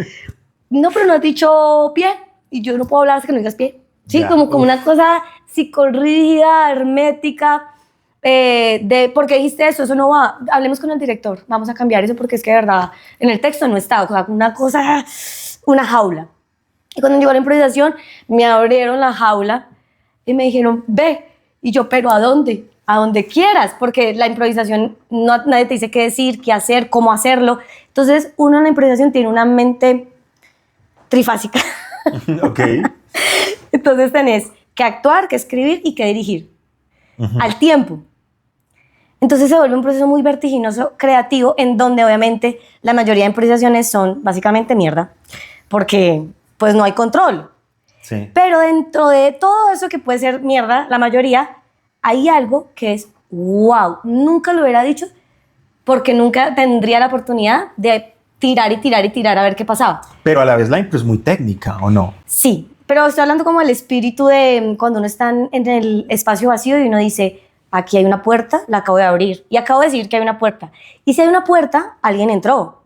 no, pero no has dicho pie. Y yo no puedo hablar hasta que no digas pie. Sí, Ya, como una cosa psicorrígida, hermética. ¿Por qué dijiste eso? Eso no va. Hablemos con el director. Vamos a cambiar eso porque es que de verdad en el texto no está. O sea, una cosa, una jaula. Y cuando llegó la improvisación, me abrieron la jaula y me dijeron, ve. Y yo, ¿pero a dónde? A donde quieras, porque la improvisación, nadie te dice qué decir, qué hacer, cómo hacerlo. Entonces, uno en la improvisación tiene una mente trifásica. Ok. Entonces tenés que actuar, que escribir y que dirigir. Al tiempo. Entonces se vuelve un proceso muy vertiginoso, creativo, en donde obviamente la mayoría de improvisaciones son básicamente mierda, porque pues no hay control. Sí. Pero dentro de todo eso que puede ser mierda, la mayoría, hay algo que es wow. Nunca lo hubiera dicho porque nunca tendría la oportunidad de tirar a ver qué pasaba. Pero a la vez la impro es muy técnica, ¿o no? Sí, pero estoy hablando como el espíritu de cuando uno está en el espacio vacío y uno dice, aquí hay una puerta, la acabo de abrir. Y acabo de decir que hay una puerta. Y si hay una puerta, alguien entró.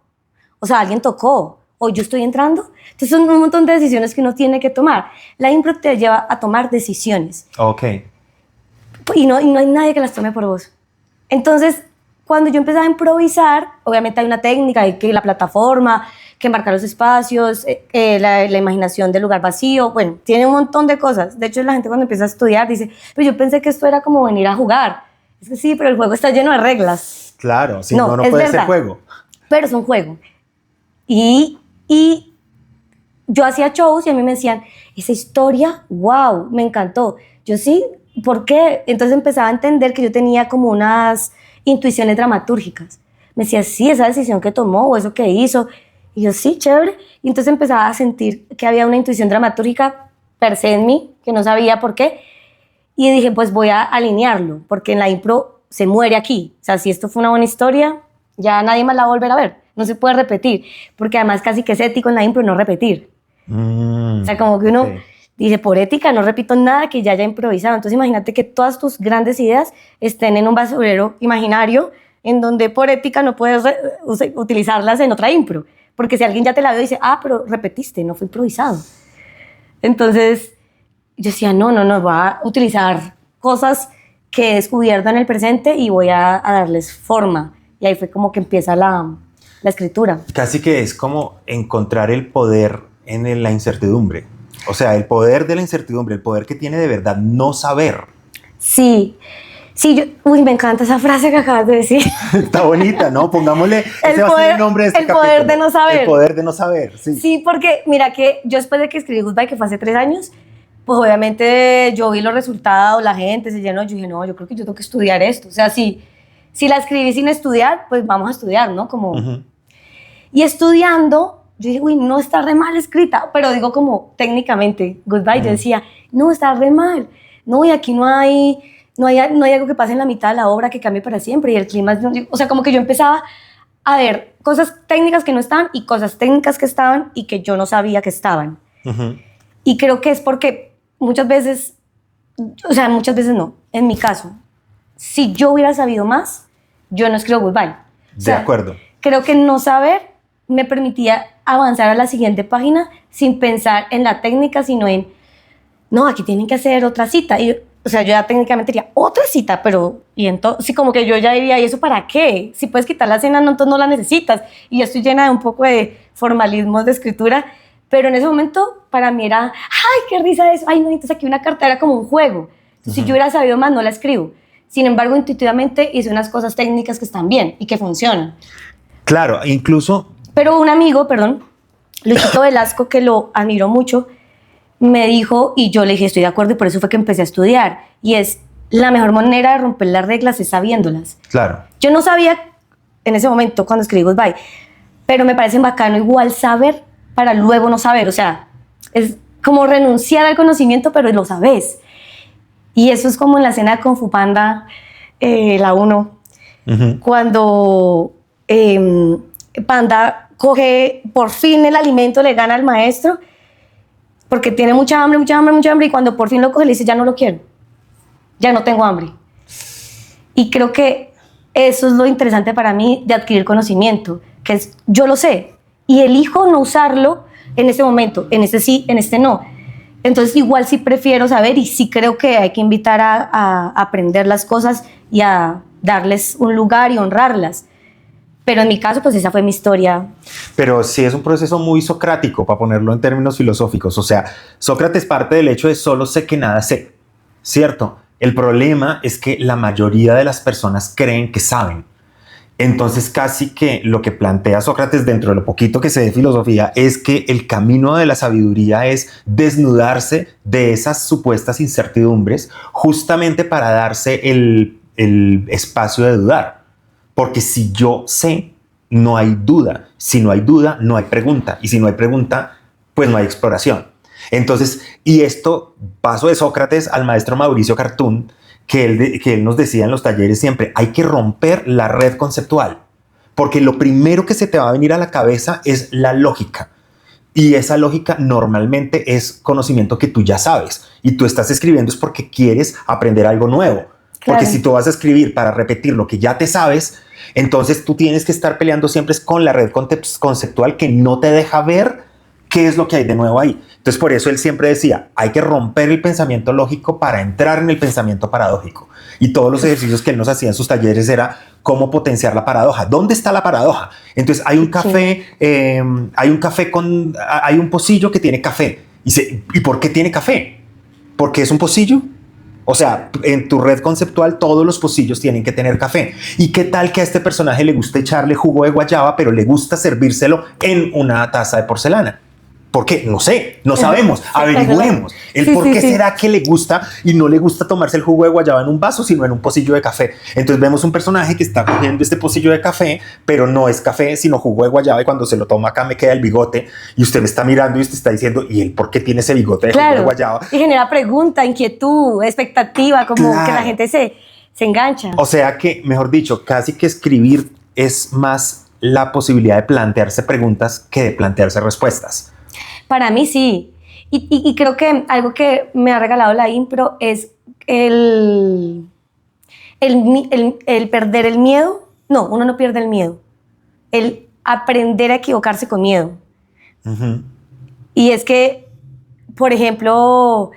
O sea, alguien tocó. O yo estoy entrando. Entonces son un montón de decisiones que uno tiene que tomar. La impro te lleva a tomar decisiones. Ok. Y no hay nadie que las tome por vos. Entonces, cuando yo empezaba a improvisar, obviamente hay una técnica, hay que la plataforma, que marcar los espacios, la imaginación del lugar vacío, bueno, tiene un montón de cosas. De hecho, la gente cuando empieza a estudiar dice, pero yo pensé que esto era como venir a jugar. Es que sí, pero el juego está lleno de reglas. Claro, si no puede verdad, ser juego. Pero es un juego. Y yo hacía shows y a mí me decían, esa historia, wow, me encantó. Yo sí, ¿por qué? Entonces empezaba a entender que yo tenía como unas intuiciones dramatúrgicas. Me decía, sí, esa decisión que tomó o eso que hizo. Y yo, sí, chévere. Y entonces empezaba a sentir que había una intuición dramatúrgica per se en mí, que no sabía por qué. Y dije, pues voy a alinearlo, porque en la impro se muere aquí. O sea, si esto fue una buena historia, ya nadie más la va a volver a ver. No se puede repetir, porque además casi que es ético en la impro no repetir. O sea, como que uno dice, por ética no repito nada que ya haya improvisado. Entonces imagínate que todas tus grandes ideas estén en un basurero imaginario en donde por ética no puedes utilizarlas en otra impro. Porque si alguien ya te la vio y dice, pero repetiste, no fue improvisado. Entonces yo decía, no, voy a utilizar cosas que he descubierto en el presente y voy a darles forma. Y ahí fue como que empieza la escritura. Casi que es como encontrar el poder en la incertidumbre. O sea, el poder de la incertidumbre, el poder que tiene de verdad no saber. Sí, me encanta esa frase que acabas de decir. Está bonita, ¿no? Pongámosle, ese va a ser el nombre de este capítulo. El poder de no saber. El poder de no saber, sí. Sí, porque mira que yo después de que escribí Goodbye, que fue hace 3 años, pues obviamente yo vi los resultados, la gente se llenó, yo dije, no, yo creo que yo tengo que estudiar esto. O sea, si la escribí sin estudiar, pues vamos a estudiar, ¿no? Como... Y estudiando, yo dije, uy, no está re mal escrita, pero digo como técnicamente, Goodbye, yo decía, no, está re mal. No, y aquí no hay algo que pase en la mitad de la obra que cambie para siempre, y el clima es... O sea, como que yo empezaba a ver cosas técnicas que no estaban y cosas técnicas que estaban y que yo no sabía que estaban. Y creo que es porque muchas veces no, en mi caso, si yo hubiera sabido más, yo no escribo Goodbye. De acuerdo. Creo que no saber me permitía avanzar a la siguiente página sin pensar en la técnica, sino en, no, aquí tienen que hacer otra cita. Y, o sea, yo ya técnicamente diría, otra cita, pero, y entonces, sí, como que yo ya diría, ¿y eso para qué? Si puedes quitar la escena, no, entonces no la necesitas. Y yo estoy llena de un poco de formalismos de escritura, pero en ese momento para mí era, ¡ay, qué risa eso! ¡Ay, no! Entonces aquí una carta era como un juego. Entonces, si yo hubiera sabido más, no la escribo. Sin embargo, intuitivamente hice unas cosas técnicas que están bien y que funcionan. Claro, incluso... Pero un amigo, Luisito Velasco, que lo admiro mucho, me dijo, y yo le dije, estoy de acuerdo, y por eso fue que empecé a estudiar, y es, la mejor manera de romper las reglas es sabiéndolas. Claro. Yo no sabía en ese momento cuando escribí Goodbye, pero me parece bacano igual saber para luego no saber. O sea, es como renunciar al conocimiento, pero lo sabes. Y eso es como en la escena de Kung Fu Panda, la 1, cuando Panda coge por fin el alimento, le gana al maestro, porque tiene mucha hambre, y cuando por fin lo coge le dice, ya no lo quiero, ya no tengo hambre. Y creo que eso es lo interesante para mí de adquirir conocimiento, que es, yo lo sé, y elijo no usarlo en ese momento, en este sí, en este no. Entonces igual sí prefiero saber, y sí creo que hay que invitar a aprender las cosas y a darles un lugar y honrarlas. Pero en mi caso, pues esa fue mi historia. Pero sí es un proceso muy socrático, para ponerlo en términos filosóficos. O sea, Sócrates parte del hecho de solo sé que nada sé, ¿cierto? El problema es que la mayoría de las personas creen que saben. Entonces casi que lo que plantea Sócrates dentro de lo poquito que sé de filosofía es que el camino de la sabiduría es desnudarse de esas supuestas incertidumbres justamente para darse el espacio de dudar. Porque si yo sé, no hay duda. Si no hay duda, no hay pregunta. Y si no hay pregunta, pues no hay exploración. Entonces, y esto paso de Sócrates al maestro Mauricio Cartún, que él nos decía en los talleres siempre, hay que romper la red conceptual. Porque lo primero que se te va a venir a la cabeza es la lógica. Y esa lógica normalmente es conocimiento que tú ya sabes. Y tú estás escribiendo es porque quieres aprender algo nuevo. Porque si tú vas a escribir para repetir lo que ya te sabes, entonces tú tienes que estar peleando siempre con la red conceptual que no te deja ver ¿qué es lo que hay de nuevo ahí? Entonces, por eso él siempre decía, hay que romper el pensamiento lógico para entrar en el pensamiento paradójico. Y todos los ejercicios que él nos hacía en sus talleres era cómo potenciar la paradoja. ¿Dónde está la paradoja? Entonces, hay un café, hay un pocillo que tiene café. ¿Y por qué tiene café? ¿Porque es un pocillo? O sea, en tu red conceptual todos los pocillos tienen que tener café. ¿Y qué tal que a este personaje le gusta echarle jugo de guayaba, pero le gusta servírselo en una taza de porcelana? ¿Por qué? No sé, no sabemos, averigüemos. ¿Por qué será que le gusta y no le gusta tomarse el jugo de guayaba en un vaso, sino en un pocillo de café? Entonces vemos un personaje que está cogiendo este pocillo de café, pero no es café, sino jugo de guayaba, y cuando se lo toma acá me queda el bigote, y usted me está mirando y usted está diciendo, ¿y él por qué tiene ese bigote de jugo de guayaba? Y genera pregunta, inquietud, expectativa, como que la gente se engancha. O sea que, mejor dicho, casi que escribir es más la posibilidad de plantearse preguntas que de plantearse respuestas. Para mí sí. Y creo que algo que me ha regalado la impro es el perder el miedo. No, uno no pierde el miedo. El aprender a equivocarse con miedo. Uh-huh. Y es que, por ejemplo,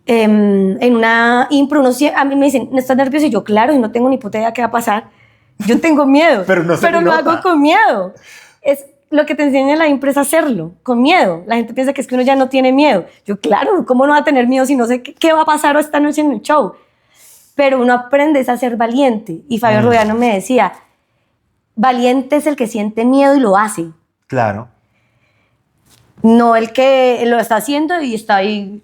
en una impro, a mí me dicen, ¿no estás nervioso? Y yo, claro, y no tengo ni puta idea qué va a pasar. Yo tengo miedo, pero lo hago con miedo. Es lo que te enseña la impro es hacerlo, con miedo. La gente piensa que es que uno ya no tiene miedo. Yo, claro, ¿cómo no va a tener miedo si no sé qué va a pasar esta noche en el show? Pero uno aprende a ser valiente. Y Fabio Rubiano me decía, valiente es el que siente miedo y lo hace. Claro. No el que lo está haciendo y está ahí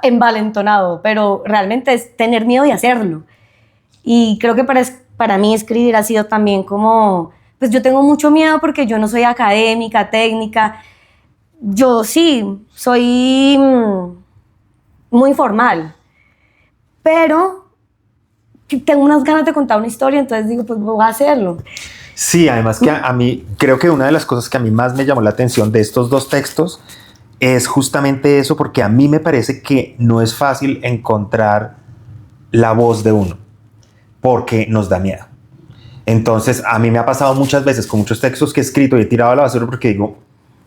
envalentonado, pero realmente es tener miedo y hacerlo. Y creo que para mí escribir ha sido también como... Pues yo tengo mucho miedo porque yo no soy académica, técnica. Yo sí, soy muy formal. Pero tengo unas ganas de contar una historia, entonces digo, pues voy a hacerlo. Sí, además que a mí, creo que una de las cosas que a mí más me llamó la atención de estos dos textos es justamente eso, porque a mí me parece que no es fácil encontrar la voz de uno, porque nos da miedo. Entonces, a mí me ha pasado muchas veces con muchos textos que he escrito y he tirado a la basura porque digo,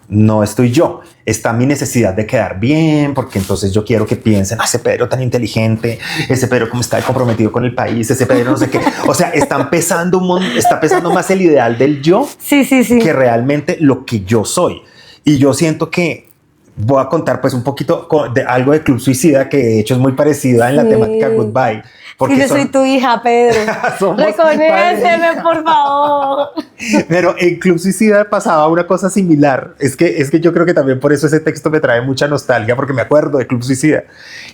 no estoy yo, está mi necesidad de quedar bien, porque entonces yo quiero que piensen, ese Pedro tan inteligente, ese Pedro como está comprometido con el país, ese Pedro no sé qué. O sea, está pesando más el ideal del yo que realmente lo que yo soy. Y yo siento que voy a contar pues un poquito de algo de Club Suicida, que de hecho es muy parecida en la temática Goodbye. Porque yo soy tu hija, Pedro. Reconóceme, por favor. Pero en Club Suicida pasaba una cosa similar. Es que yo creo que también por eso ese texto me trae mucha nostalgia, porque me acuerdo de Club Suicida.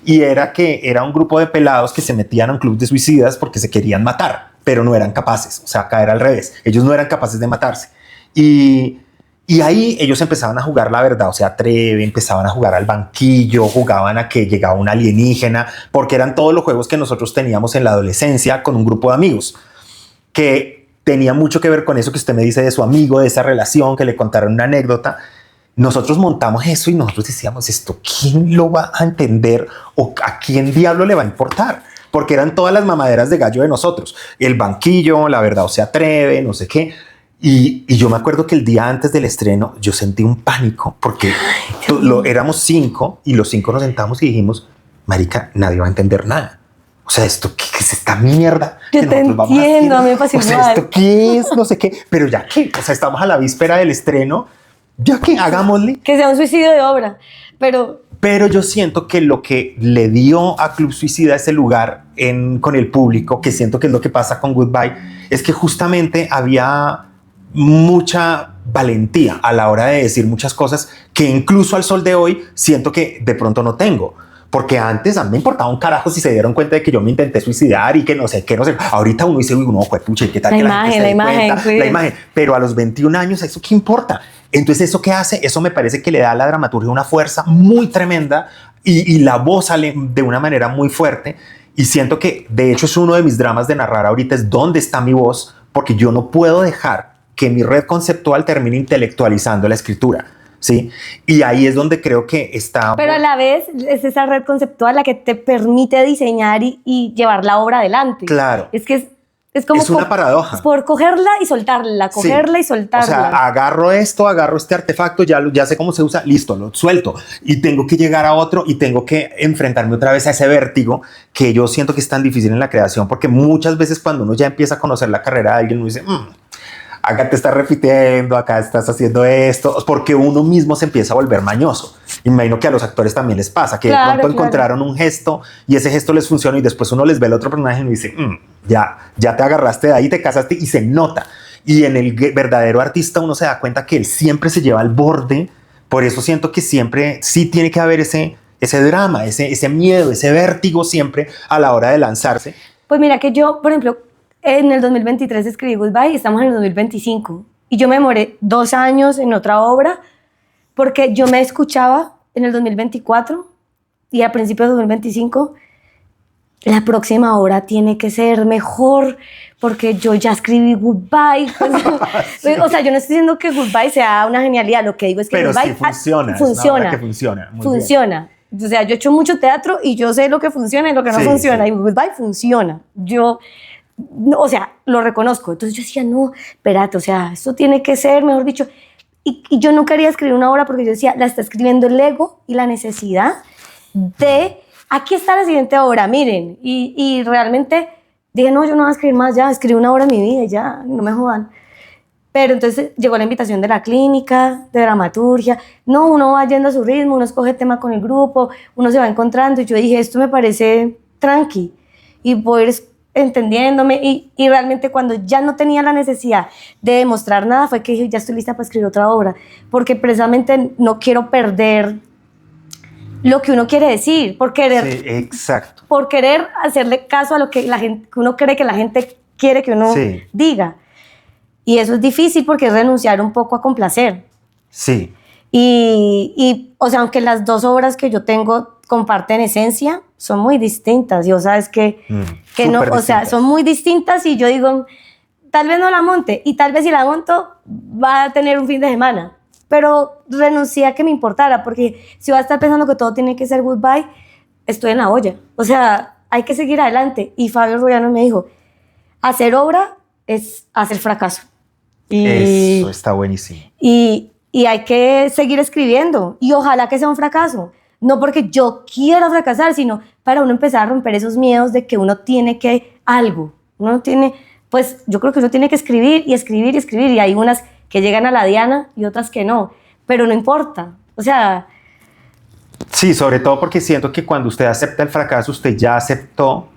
Y era que era un grupo de pelados que se metían a un club de suicidas porque se querían matar, pero no eran capaces. O sea, acá era al revés. Ellos no eran capaces de matarse. Y ahí ellos empezaban a jugar la verdad, o sea, Treve, empezaban a jugar al banquillo, jugaban a que llegaba un alienígena, porque eran todos los juegos que nosotros teníamos en la adolescencia con un grupo de amigos, que tenía mucho que ver con eso que usted me dice de su amigo, de esa relación, que le contaron una anécdota. Nosotros montamos eso y nosotros decíamos, ¿esto quién lo va a entender o a quién diablo le va a importar? Porque eran todas las mamaderas de gallo de nosotros. El banquillo, la verdad, o sea, Treve, no sé qué. Y yo me acuerdo que el día antes del estreno yo sentí un pánico porque éramos 5 y los 5 nos sentamos y dijimos, marica, nadie va a entender nada. O sea, ¿esto qué es esta mierda? Yo te entiendo, a mí me pasa igual. O sea, ¿esto qué es? No sé qué. Pero ya que, o sea, estamos a la víspera del estreno, ya que hagámosle. Que sea un suicidio de obra, Pero yo siento que lo que le dio a Club Suicida ese lugar con el público, que siento que es lo que pasa con Goodbye, es que justamente había mucha valentía a la hora de decir muchas cosas que incluso al sol de hoy siento que de pronto no tengo. Porque antes a mí me importaba un carajo si se dieron cuenta de que yo me intenté suicidar y que no sé qué, no sé. Ahorita uno dice, uy, no, pucha, ¿qué tal que la gente se dé cuenta? La imagen. Pero a los 21 años, ¿eso qué importa? Entonces, ¿eso qué hace? Eso me parece que le da a la dramaturgia una fuerza muy tremenda y la voz sale de una manera muy fuerte. Y siento que, de hecho, es uno de mis dramas de narrar ahorita, es dónde está mi voz, porque yo no puedo dejar que mi red conceptual termine intelectualizando la escritura, ¿sí? Y ahí es donde creo que está... Pero a la vez es esa red conceptual la que te permite diseñar y llevar la obra adelante. Claro. Es que Es como es una paradoja. Es por cogerla y soltarla, cogerla y soltarla. O sea, agarro este artefacto, ya sé cómo se usa, listo, lo suelto. Y tengo que llegar a otro y tengo que enfrentarme otra vez a ese vértigo que yo siento que es tan difícil en la creación, porque muchas veces cuando uno ya empieza a conocer la carrera de alguien, uno dice, acá te estás repitiendo, acá estás haciendo esto, porque uno mismo se empieza a volver mañoso. Y me imagino que a los actores también les pasa, que de pronto encontraron un gesto y ese gesto les funciona y después uno les ve el otro personaje y dice, ya te agarraste de ahí, te casaste y se nota. Y en el verdadero artista uno se da cuenta que él siempre se lleva al borde. Por eso siento que siempre sí tiene que haber ese drama, ese miedo, ese vértigo siempre a la hora de lanzarse. Pues mira que yo, por ejemplo, en el 2023 escribí Goodbye y estamos en el 2025. Y yo me demoré 2 años en otra obra porque yo me escuchaba en el 2024 y a principios de 2025 la próxima obra tiene que ser mejor porque yo ya escribí Goodbye. Sí. O sea, yo no estoy diciendo que Goodbye sea una genialidad, lo que digo es que pero Goodbye sí funciona. funciona. Que funciona. Muy funciona. Bien. O sea, yo he hecho mucho teatro y yo sé lo que funciona y lo que no funciona. Sí. Y Goodbye funciona. O sea, lo reconozco. Entonces yo decía, no, espérate, o sea, esto tiene que ser, mejor dicho. Y yo no quería escribir una obra porque yo decía, la está escribiendo el ego y la necesidad de, aquí está la siguiente obra, miren. Y realmente dije, no, yo no voy a escribir más ya, escribí una obra en mi vida y ya, no me jodan. Pero entonces llegó la invitación de la clínica, de dramaturgia. No, uno va yendo a su ritmo, uno escoge tema con el grupo, uno se va encontrando. Y yo dije, esto me parece tranqui. Y voy a ir entendiéndome. Y realmente cuando ya no tenía la necesidad de demostrar nada, fue que dije, ya estoy lista para escribir otra obra. Porque precisamente no quiero perder lo que uno quiere decir. Por querer, sí, exacto. Por querer hacerle caso a lo que la gente, que uno cree que la gente quiere que uno diga. Y eso es difícil porque es renunciar un poco a complacer. Sí. Y o sea, aunque las 2 obras que yo tengo comparten esencia, son muy distintas. Y o sabes que no, o sea, son muy distintas y yo digo, tal vez no la monte y tal vez si la monto va a tener un fin de semana. Pero renuncié a que me importara porque si va a estar pensando que todo tiene que ser Goodbye, estoy en la olla. O sea, hay que seguir adelante. Y Fabio Rubiano me dijo, hacer obra es hacer fracaso. Eso está buenísimo. Y hay que seguir escribiendo y ojalá que sea un fracaso, no porque yo quiera fracasar, sino para uno empezar a romper esos miedos de que uno tiene que algo, uno tiene, pues yo creo que uno tiene que escribir y escribir y escribir y hay unas que llegan a la diana y otras que no, pero no importa, o sea... Sí, sobre todo porque siento que cuando usted acepta el fracaso, usted ya aceptó,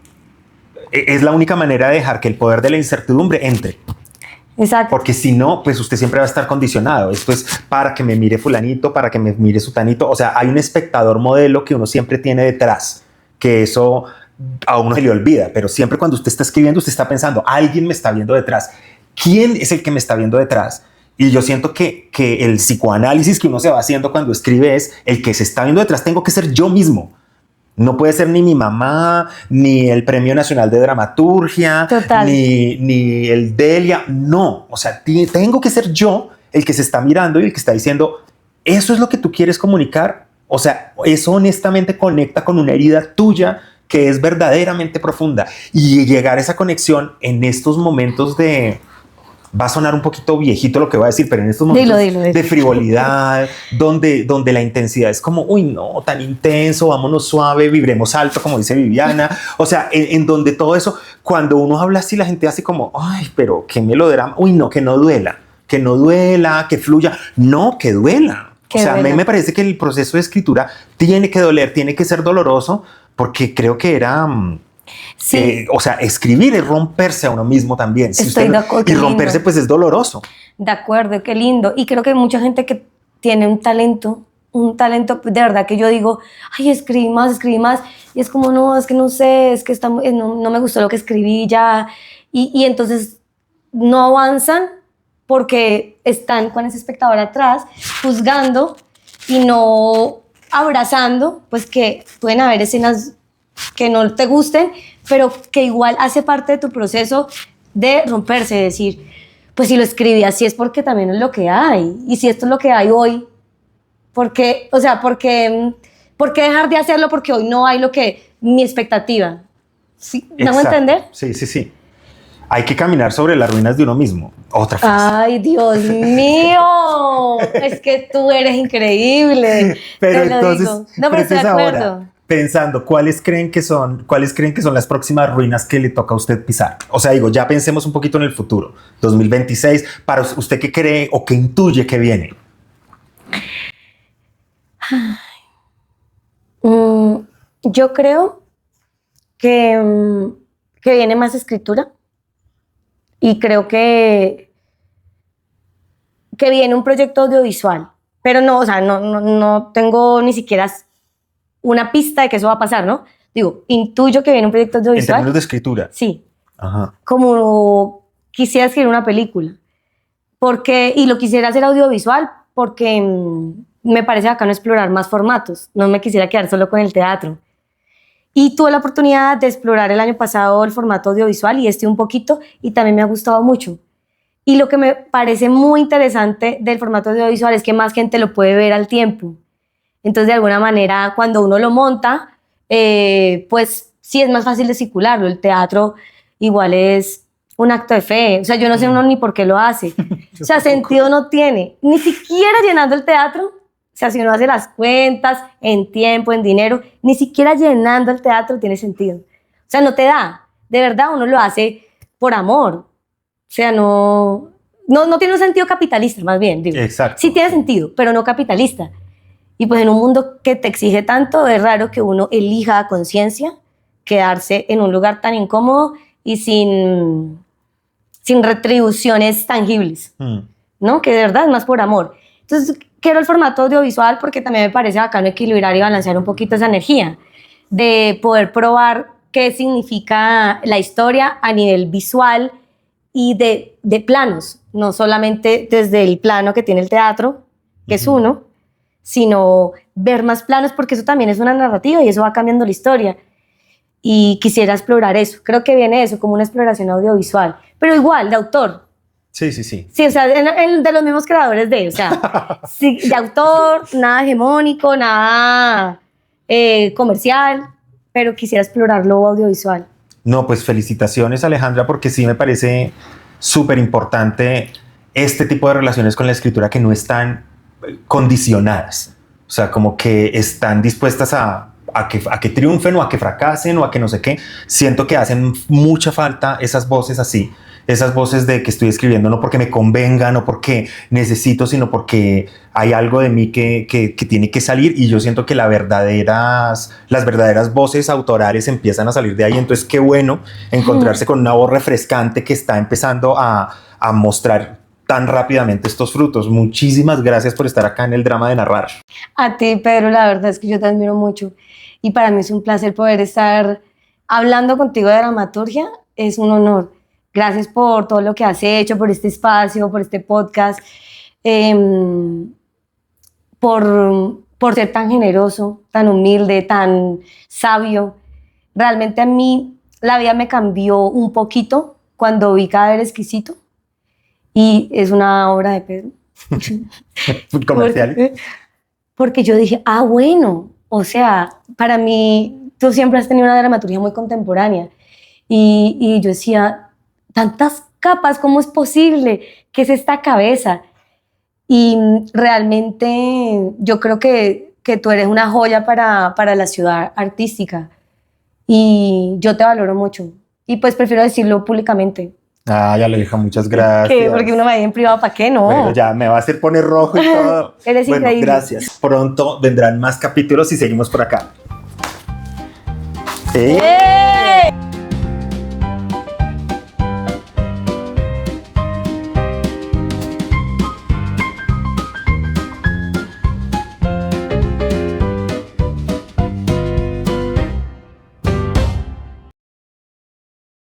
es la única manera de dejar que el poder de la incertidumbre entre. Exacto. Porque si no, pues usted siempre va a estar condicionado. Esto es para que me mire fulanito, para que me mire sutanito. O sea, hay un espectador modelo que uno siempre tiene detrás, que eso a uno se le olvida. Pero siempre cuando usted está escribiendo, usted está pensando, alguien me está viendo detrás. ¿Quién es el que me está viendo detrás? Y yo siento que el psicoanálisis que uno se va haciendo cuando escribe es el que se está viendo detrás. Tengo que ser yo mismo. No puede ser ni mi mamá, ni el Premio Nacional de Dramaturgia, ni el Delia. No, o sea, tengo que ser yo el que se está mirando y el que está diciendo, ¿eso es lo que tú quieres comunicar? O sea, eso honestamente conecta con una herida tuya que es verdaderamente profunda. Y llegar a esa conexión en estos momentos de... Va a sonar un poquito viejito lo que voy a decir, pero en estos momentos de frivolidad, donde la intensidad es como, uy, no, tan intenso, vámonos suave, vibremos alto, como dice Viviana. O sea, en donde todo eso, cuando uno habla así, la gente hace como, ay, pero qué melodrama. Uy, no, que no duela, que fluya. No, que duela. O sea, a mí me parece que el proceso de escritura tiene que doler, tiene que ser doloroso, porque creo que era... Sí. O sea, escribir es romperse a uno mismo también. Si Estoy de acuerdo. Y romperse pues es doloroso. De acuerdo, qué lindo. Y creo que hay mucha gente que tiene un talento de verdad que yo digo, ay, escribí más. Y es como, no, es que no sé, es que no me gustó lo que escribí ya. Y entonces no avanzan porque están con ese espectador atrás, juzgando y no abrazando, pues que pueden haber escenas que no te gusten, pero que igual hace parte de tu proceso de romperse, de decir, pues si lo escribí así es porque también es lo que hay, y si esto es lo que hay hoy, ¿por qué dejar de hacerlo porque hoy no hay lo que mi expectativa? ¿Sí? ¿Me hago entender? Sí. hay que caminar sobre las ruinas de uno mismo. Otra frase. Ay, Dios mío, es que tú eres increíble. Pero te lo entonces, digo. No, pero estoy de ahora, acuerdo. pensando, ¿cuáles creen que son las próximas ruinas que le toca a usted pisar? O sea, digo, ya pensemos un poquito en el futuro, 2026, para usted, ¿qué cree o qué intuye que viene? Yo creo que viene más escritura y creo que viene un proyecto audiovisual, pero no, o sea, no tengo ni siquiera una pista de que eso va a pasar, ¿no? Digo, intuyo que viene un proyecto En audiovisual. términos de escritura. Sí, Ajá. como quisiera escribir una película, y lo quisiera hacer audiovisual porque me parece bacano explorar más formatos, no me quisiera quedar solo con el teatro. Y tuve la oportunidad de explorar el año pasado el formato audiovisual y un poquito, y también me ha gustado mucho. Y lo que me parece muy interesante del formato audiovisual es que más gente lo puede ver al tiempo. Entonces, de alguna manera, cuando uno lo monta, pues sí es más fácil de circularlo. El teatro igual es un acto de fe. O sea, yo no sé uno ni por qué lo hace. O sea, sentido no tiene. Ni siquiera llenando el teatro. O sea, si uno hace las cuentas en tiempo, en dinero, ni siquiera llenando el teatro tiene sentido. O sea, no te da. De verdad, uno lo hace por amor. O sea, no tiene un sentido capitalista, más bien. Digo. Exacto. Sí tiene sentido, pero no capitalista. Y pues en un mundo que te exige tanto, es raro que uno elija a conciencia quedarse en un lugar tan incómodo y sin retribuciones tangibles, ¿no? Que de verdad es más por amor. Entonces, quiero el formato audiovisual porque también me parece bacano equilibrar y balancear un poquito esa energía de poder probar qué significa la historia a nivel visual y de planos, no solamente desde el plano que tiene el teatro, que es uno, sino ver más planos, porque eso también es una narrativa y eso va cambiando la historia. Y quisiera explorar eso. Creo que viene eso, como una exploración audiovisual, pero igual, de autor. Sí. Sí, o sea, de los mismos creadores o sea, sí, de autor, nada hegemónico, nada comercial, pero quisiera explorarlo audiovisual. No, pues felicitaciones, Alejandra, porque sí me parece súper importante este tipo de relaciones con la escritura que no están condicionadas. O sea, como que están dispuestas a que triunfen o a que fracasen o a que no sé qué. Siento que hacen mucha falta esas voces así, esas voces de que estoy escribiendo no porque me convenga, no porque necesito, sino porque hay algo de mí que tiene que salir, y yo siento que las verdaderas voces autorales empiezan a salir de ahí. Entonces qué bueno encontrarse con una voz refrescante que está empezando a mostrar tan rápidamente estos frutos. Muchísimas gracias por estar acá en el Drama de Narrar. A ti, Pedro, la verdad es que yo te admiro mucho y para mí es un placer poder estar hablando contigo de dramaturgia. Es un honor. Gracias por todo lo que has hecho, por este espacio, por este podcast, por ser tan generoso, tan humilde, tan sabio. Realmente a mí la vida me cambió un poquito cuando vi Cadáver Exquisito, y es una obra de Pedro. Comercial. Porque yo dije, bueno, o sea, para mí tú siempre has tenido una dramaturgia muy contemporánea, y yo decía, tantas capas, ¿cómo es posible? ¿Qué es esta cabeza? Y realmente yo creo que tú eres una joya para la ciudad artística, y yo te valoro mucho, y pues prefiero decirlo públicamente. Ya lo dijo, muchas gracias. ¿Qué? Porque uno me ve en privado, ¿para qué no? Bueno, ya me va a hacer poner rojo y todo. Eres increíble. Gracias. Pronto vendrán más capítulos y seguimos por acá. ¡Eh!